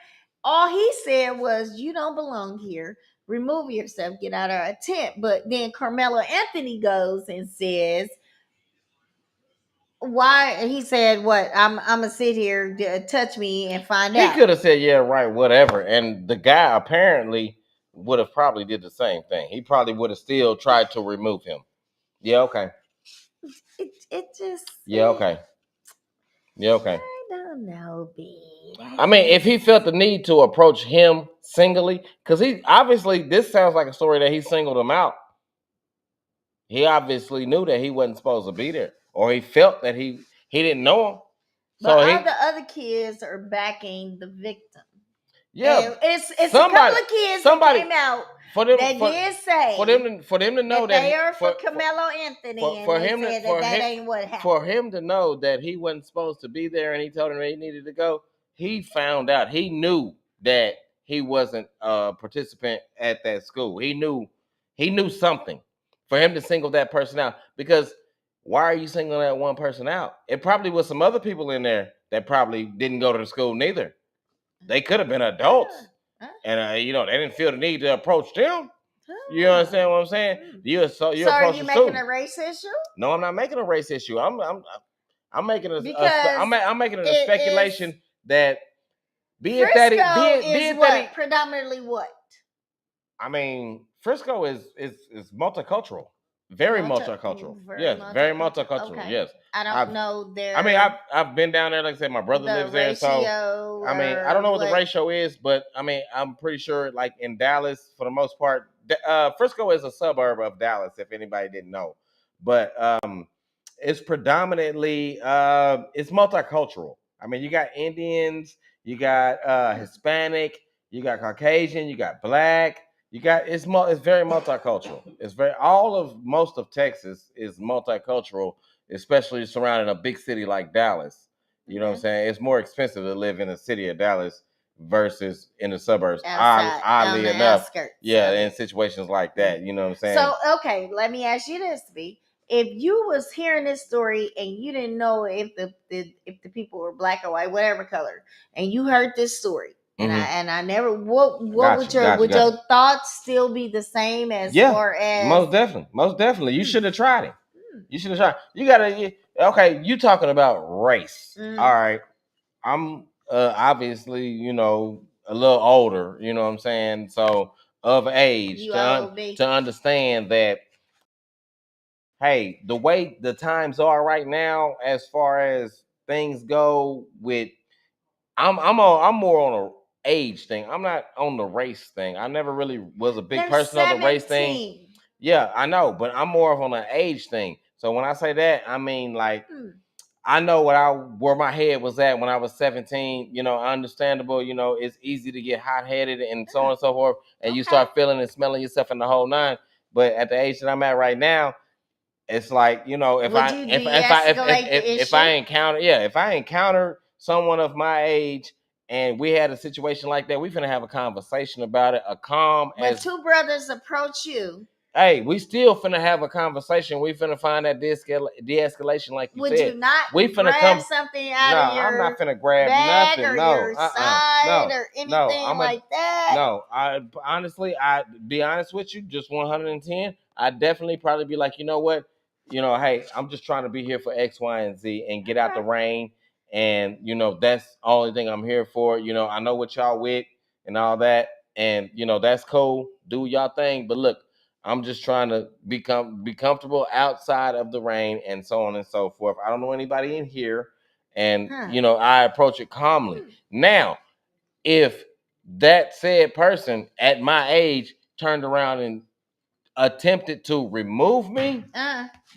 all he said was, "You don't belong here. Remove yourself. Get out of our tent." But then Carmelo Anthony goes and says, "Why?" He said, "What? I'm gonna sit here, touch me, and find out." He could have said, "Yeah, right, whatever." And the guy apparently would have probably did the same thing. He probably would have still tried to remove him. Yeah, okay. It just. Yeah, okay. Yeah, okay. I don't know, B. I mean, if he felt the need to approach him singly, because he obviously, this sounds like a story that he singled him out. He obviously knew that he wasn't supposed to be there, or he felt that he didn't know him. But all the other kids are backing the victim. Yeah, and it's a couple of kids that came out did say for them to know that they are for Carmelo Anthony, for and him they said that ain't what happened. For him to know that he wasn't supposed to be there, and he told him that he needed to go. He found out. He knew that he wasn't a participant at that school. He knew something. For him to single that person out, because why are you singling that one person out? It probably was some other people in there that probably didn't go to the school neither. They could have been adults, and they didn't feel the need to approach them. You understand what I'm saying? So are you making a race issue? No, I'm not making a race issue. I'm making I'm making a speculation that predominantly what? I mean, Frisco is multicultural. Very multicultural. Very multicultural. Okay. Yes. I don't know their. I mean, I've been down there. Like I said, my brother lives there. So I mean, I don't know what the ratio is, but I mean, I'm pretty sure, like in Dallas, for the most part, Frisco is a suburb of Dallas. If anybody didn't know, but it's predominantly it's multicultural. I mean, you got Indians, you got Hispanic, you got Caucasian, you got Black. It's very multicultural. Most of Texas is multicultural, especially surrounding a big city like Dallas. You know what I'm saying? It's more expensive to live in the city of Dallas versus in the suburbs. Oddly enough, in situations like that. You know what I'm saying? So okay, let me ask you this, B. If you was hearing this story and you didn't know if the people were black or white, whatever color, and you heard this story. And I never. What would your thoughts still be the same as far as? Most definitely. You should have tried it. You should have tried. You gotta. Okay, you talking about race? All right. I'm obviously a little older. You know what I'm saying? So of age to understand that. Hey, the way the times are right now, as far as things go, I'm more on a age thing. I'm not on the race thing. I never really was a big person on the race thing. Yeah, I know, but I'm more of on an age thing. So when I say that, I mean like I know where my head was at when I was 17. Understandable. It's easy to get hot headed and so on and so forth, and you start feeling and smelling yourself in the whole nine. But at the age that I'm at right now, it's like if I encounter someone of my age and we had a situation like that, we finna have a conversation about it. But two brothers approach you. Hey, we still finna have a conversation. We finna find that de-escalation, like you said. Would you not grab something out of your I'm not finna grab bag nothing. Or your side or anything like that? No, I be honest with you, just 110. I'd definitely probably be like, you know what? Hey, I'm just trying to be here for X, Y, and Z and get out the rain. And, that's the only thing I'm here for. I know what y'all with and all that. And, that's cool. Do y'all thing. But look, I'm just trying to be comfortable outside of the rain and so on and so forth. I don't know anybody in here. And, I approach it calmly. Now, if that said person at my age turned around and attempted to remove me,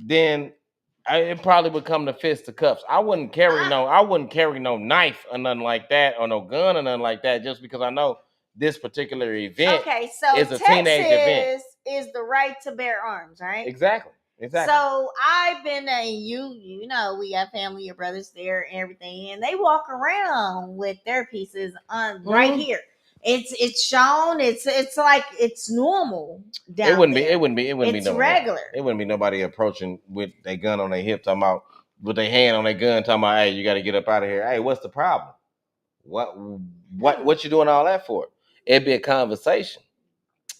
then it probably would come to fist to cuffs. I wouldn't carry no knife or nothing like that, or no gun or nothing like that, just because I know this particular event is a teenage event. is the right to bear arms, right? Exactly. So I've been you know, we got family, your brothers there and everything, and they walk around with their pieces on right here. It's shown. It's like it's normal down it wouldn't there. Be. It wouldn't be. It wouldn't it's be no regular. It wouldn't be nobody approaching with their gun on their hip, talking about with their hand on their gun, talking about, hey, you got to get up out of here. Hey, what's the problem? What you doing all that for? It'd be a conversation.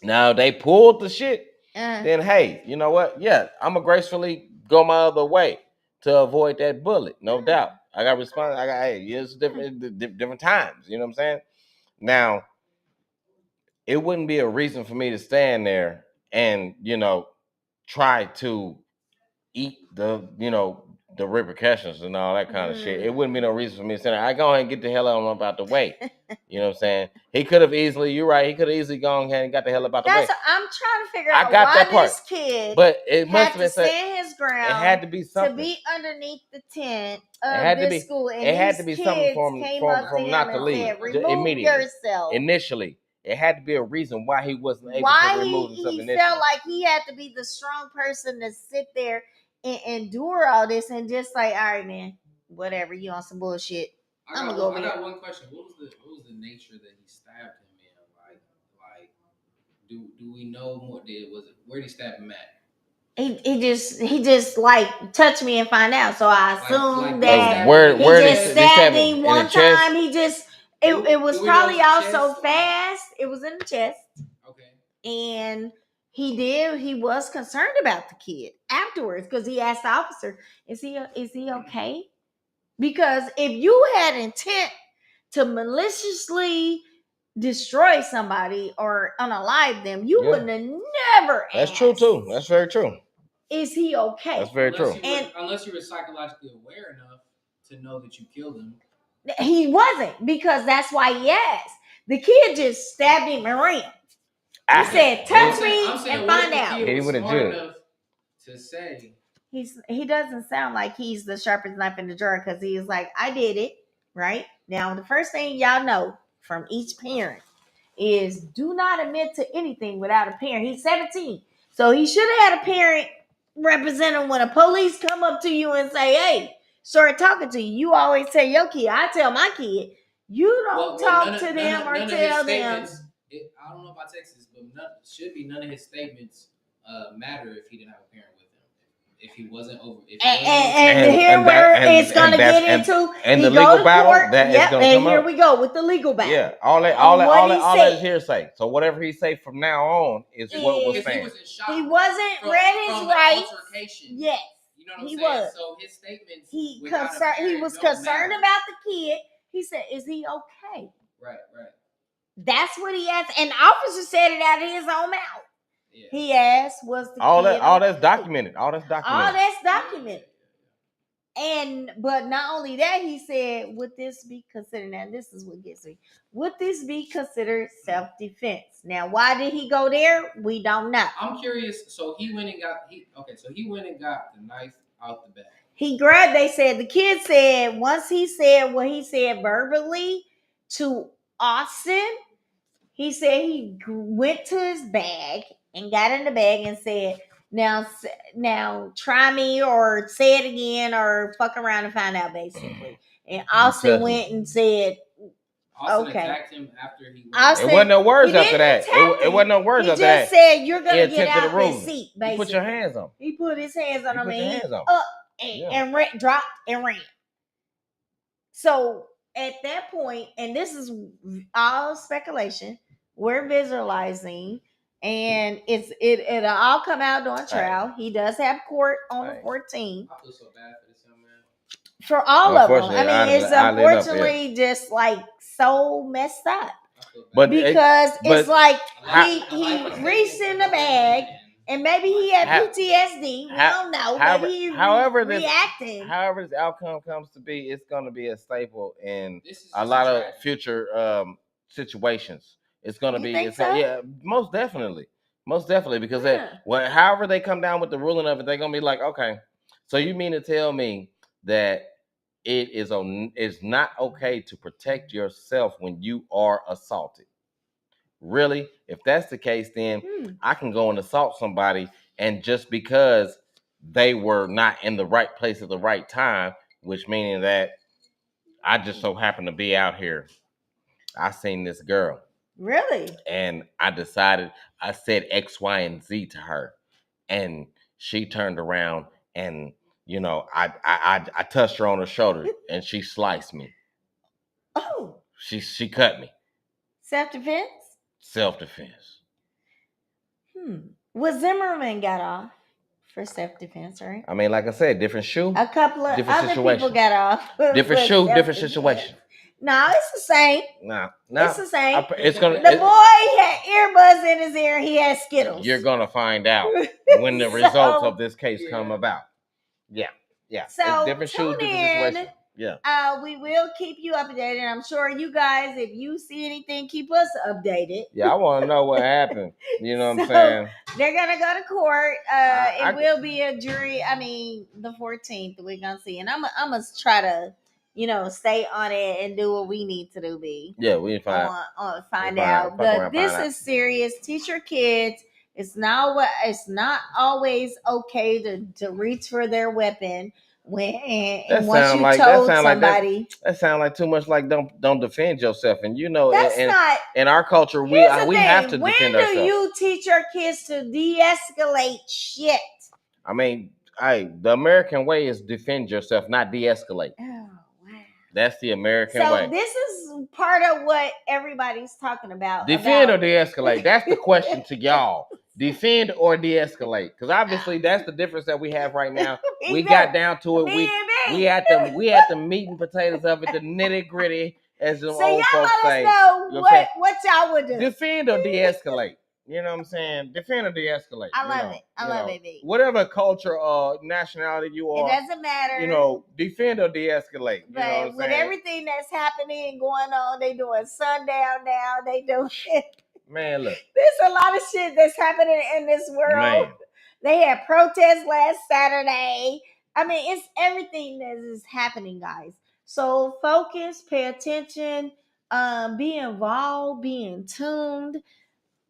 Now they pulled the shit. Then hey, you know what? Yeah, I'm gonna gracefully go my other way to avoid that bullet. No doubt. I got respond. I got hey, it's different times. You know what I'm saying? Now it wouldn't be a reason for me to stand there and try to eat the repercussions and all that kind of shit. It wouldn't be no reason for me to say, I go ahead and get the hell on about the way. You know what I'm saying? He could have easily, you're right, he could have easily gone ahead and got the hell about the way. I'm trying to figure out why this kid but it must had to stand his ground. It had to be something. To be underneath the tent of this school. And it had to be something from not to leave. Said, remove yourself. Initially. It had to be a reason why he wasn't able to remove himself initially. He felt like he had to be the strong person to sit there and endure all this and just like, all right, man, whatever, you on some bullshit. I got one question. What was the nature that he stabbed him in? Like, do we know more? Where did he stab him at? He just like touched me and find out. So I assume that where he just stabbed me one time. He just it was probably out so fast. It was in the chest. Okay. And he was concerned about the kid afterwards because he asked the officer, is he okay? Because if you had intent to maliciously destroy somebody or unalive them, you wouldn't have never asked. That's true too. That's very true. Is he okay? That's very true. Unless you were psychologically aware enough to know that you killed him. He wasn't, because that's why he asked. The kid just stabbed him and ran. He said, touch me and find out. He was smart enough to say. He doesn't sound like he's the sharpest knife in the drawer, because he's like, I did it, right? Now, the first thing y'all know from each parent is do not admit to anything without a parent. He's 17. So he should have had a parent represent him when a police come up to you and say, hey, start talking to you. You always tell your kid, I tell my kid, you don't talk to them or tell them. I don't know about Texas, but none of his statements matter if he didn't have a parent with him. If he wasn't over, it's gonna get into and the legal battle that is gonna come up. Here we go with the legal battle. Yeah, all that is hearsay. So whatever he say from now on is what was saying. He wasn't read his rights. Yes, you know what I'm saying? Was. So his statements. He was concerned about the kid. He said, "Is he okay?" Right. That's what he asked, and the officer said it out of his own mouth. Yeah. He asked, "Was the kid all that's documented? All that's documented." But not only that, he said, "Would this be considered?" Now, this is what gets me. Would this be considered self-defense? Now, why did he go there? We don't know. I'm curious. So he went and got the knife out the bag. They said the kid said once he said what he said verbally to Austin, he said he went to his bag and got in the bag and said, now try me or say it again or fuck around and find out, basically. And Austin went and said, Austin attacked him after he went. It wasn't no words after that. It wasn't no words after that. He just said, you're going to get out this seat, basically. You put your hands on. He put his hands on him and dropped and ran. So at that point, and this is all speculation, we're visualizing, and it'll all come out during trial. Right. He does have court on the 14th. I feel so bad for this young man. For all of them. I mean, it's unfortunately just like so messed up. Because it's like he reached in the bag. And maybe he had PTSD. We don't know. However this outcome comes to be, it's going to be a staple in a lot of future situations. It's going to be, most definitely, because however they come down with the ruling of it, they're going to be like, okay, so you mean to tell me that it is not okay to protect yourself when you are assaulted? Really? If that's the case, then I can go and assault somebody, and just because they were not in the right place at the right time, which meaning that I just so happen to be out here. I seen this girl. Really? And I decided, I said X, Y, and Z to her. And she turned around and, you know, I touched her on the shoulder and she sliced me. Oh. She cut me. Self-defense? Self-defense. Well, Zimmerman got off for self-defense, right? I mean, like I said, different shoe. A couple of different other situation. People got off. Different shoe, different situation. No, it's the same. No, it's the same. It's gonna. The boy had earbuds in his ear. He had Skittles. You're gonna find out when the results of this case come about. Yeah. So it's different shoes, different situation. Yeah. We will keep you updated. I'm sure you guys, if you see anything, keep us updated. Yeah, I want to know what happened. You know what I'm saying? They're gonna go to court. It will be a jury. I mean, the 14th. We're gonna see, and I'm gonna try to, stay on it and do what we need to do. Yeah, we find out. But this is serious. Teach your kids. It's not always okay to reach for their weapon once you told somebody. That sounds like too much like don't defend yourself. And that's not in our culture. We have to defend ourselves. When do you teach your kids to de-escalate shit? I mean, the American way is defend yourself, not de-escalate. Oh, wow. That's the American way. So this is part of what everybody's talking about. Defend or de-escalate? That's the question to y'all. Defend or de-escalate? Because obviously that's the difference that we have right now. We got down to it. We had the meat and potatoes of it, the nitty gritty, as the old folks say. So y'all let us know what y'all would do. Defend or de-escalate? You know what I'm saying? Defend or de-escalate. I love it. I love it, B. Whatever culture or nationality you are. It doesn't matter. Defend or de-escalate. But with everything that's happening and going on, they doing sundown now. They doing Man, look. There's a lot of shit that's happening in this world. Man. They had protests last Saturday. I mean, it's everything that is happening, guys. So focus, pay attention, be involved, be in tuned.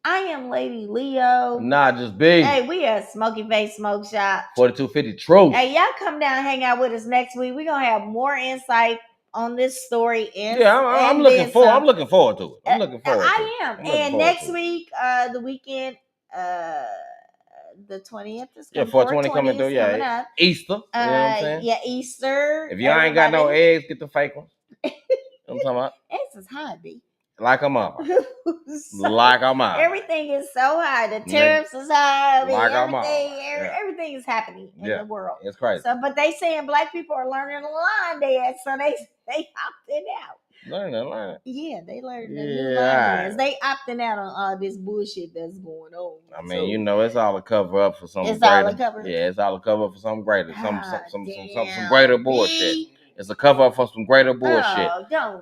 I am Lady Leo. Nah, just be. Hey, we at Smoky Face Smoke Shop. 4250 Truth. Hey, y'all come down and hang out with us next week. We're going to have more insight on this story. I'm looking forward. I'm looking forward to it. I'm looking forward to it. I am. And next week, the weekend, the 20th is coming. 420 coming through. Yeah, up. Easter. You know what I'm saying? Yeah, Easter. If y'all ain't got no eggs, get the fake ones. You know what I'm talking about? Eggs is high, B. Like a mama. Like a mama. Everything is so high. The tariffs is high. Everything is happening in the world. It's crazy. So, but they saying black people are learning the line dance, so they opted out. Learning the line. Yeah, they learned the new line dance. They opting out on all this bullshit that's going on. I mean, it's all a cover up for something. It's all a cover. Yeah, it's all a cover up for something greater. Some greater bullshit. It's a cover up for some greater bullshit.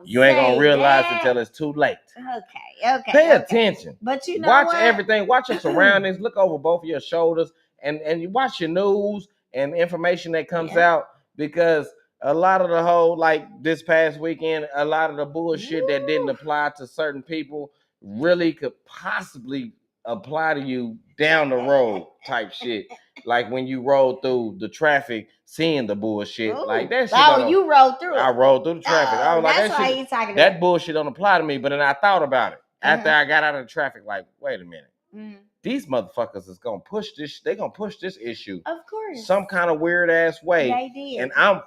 You ain't gonna realize until it's too late. Okay. Pay attention. But you know watch everything. Watch your surroundings. Look over both of your shoulders, and you watch your news and information that comes out, because a lot of the whole, like this past weekend, a lot of the bullshit that didn't apply to certain people really could possibly apply to you down the road type shit. Like when you roll through the traffic, seeing the bullshit. Ooh. Like that shit. Oh, you rolled through it. I rolled through the traffic. I was like, that's why you talking about. That bullshit don't apply to me. But then I thought about it. After I got out of the traffic, like, wait a minute. These motherfuckers is gonna push this. They gonna push this issue. Of course. Some kind of weird ass way. They did. And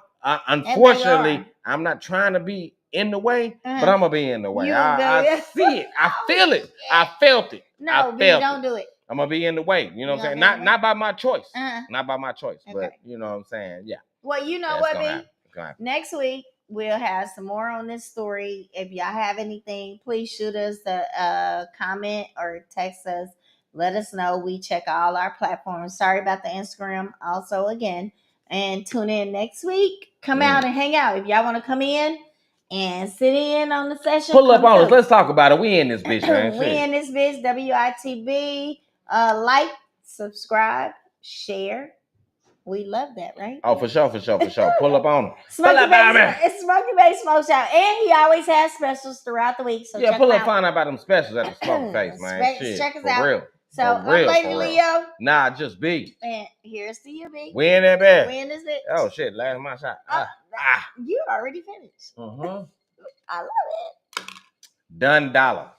unfortunately, I'm not trying to be in the way, but I'm gonna be in the way. I see it. I feel it. I felt it. No, don't do it. I'm gonna be in the way. You know what I'm saying? Not by my choice. Not by my choice. Okay. But you know what I'm saying? Yeah. Well, you know what, B? Next week we'll have some more on this story. If y'all have anything, please shoot us a comment or text us. Let us know. We check all our platforms. Sorry about the Instagram also again. And tune in next week. Come out and hang out. If y'all want to come in and sit in on the session, pull up on us. Let's talk about it. We in this bitch, man. We in this bitch. W.I.T.B. Like, subscribe, share. We love that, right? Oh, for sure. Pull up on them. It's Smoky Bay Smoke Shop. And he always has specials throughout the week. So check pull him up, find out about them specials at the Smoky Face, man. Shit, check us for out. real. So I'm Lady Leo. Nah, just B. And here's to you, B. When that bad? When is it? Oh shit, last my shot. You already finished. Mm-hmm. I love it. Done dollar.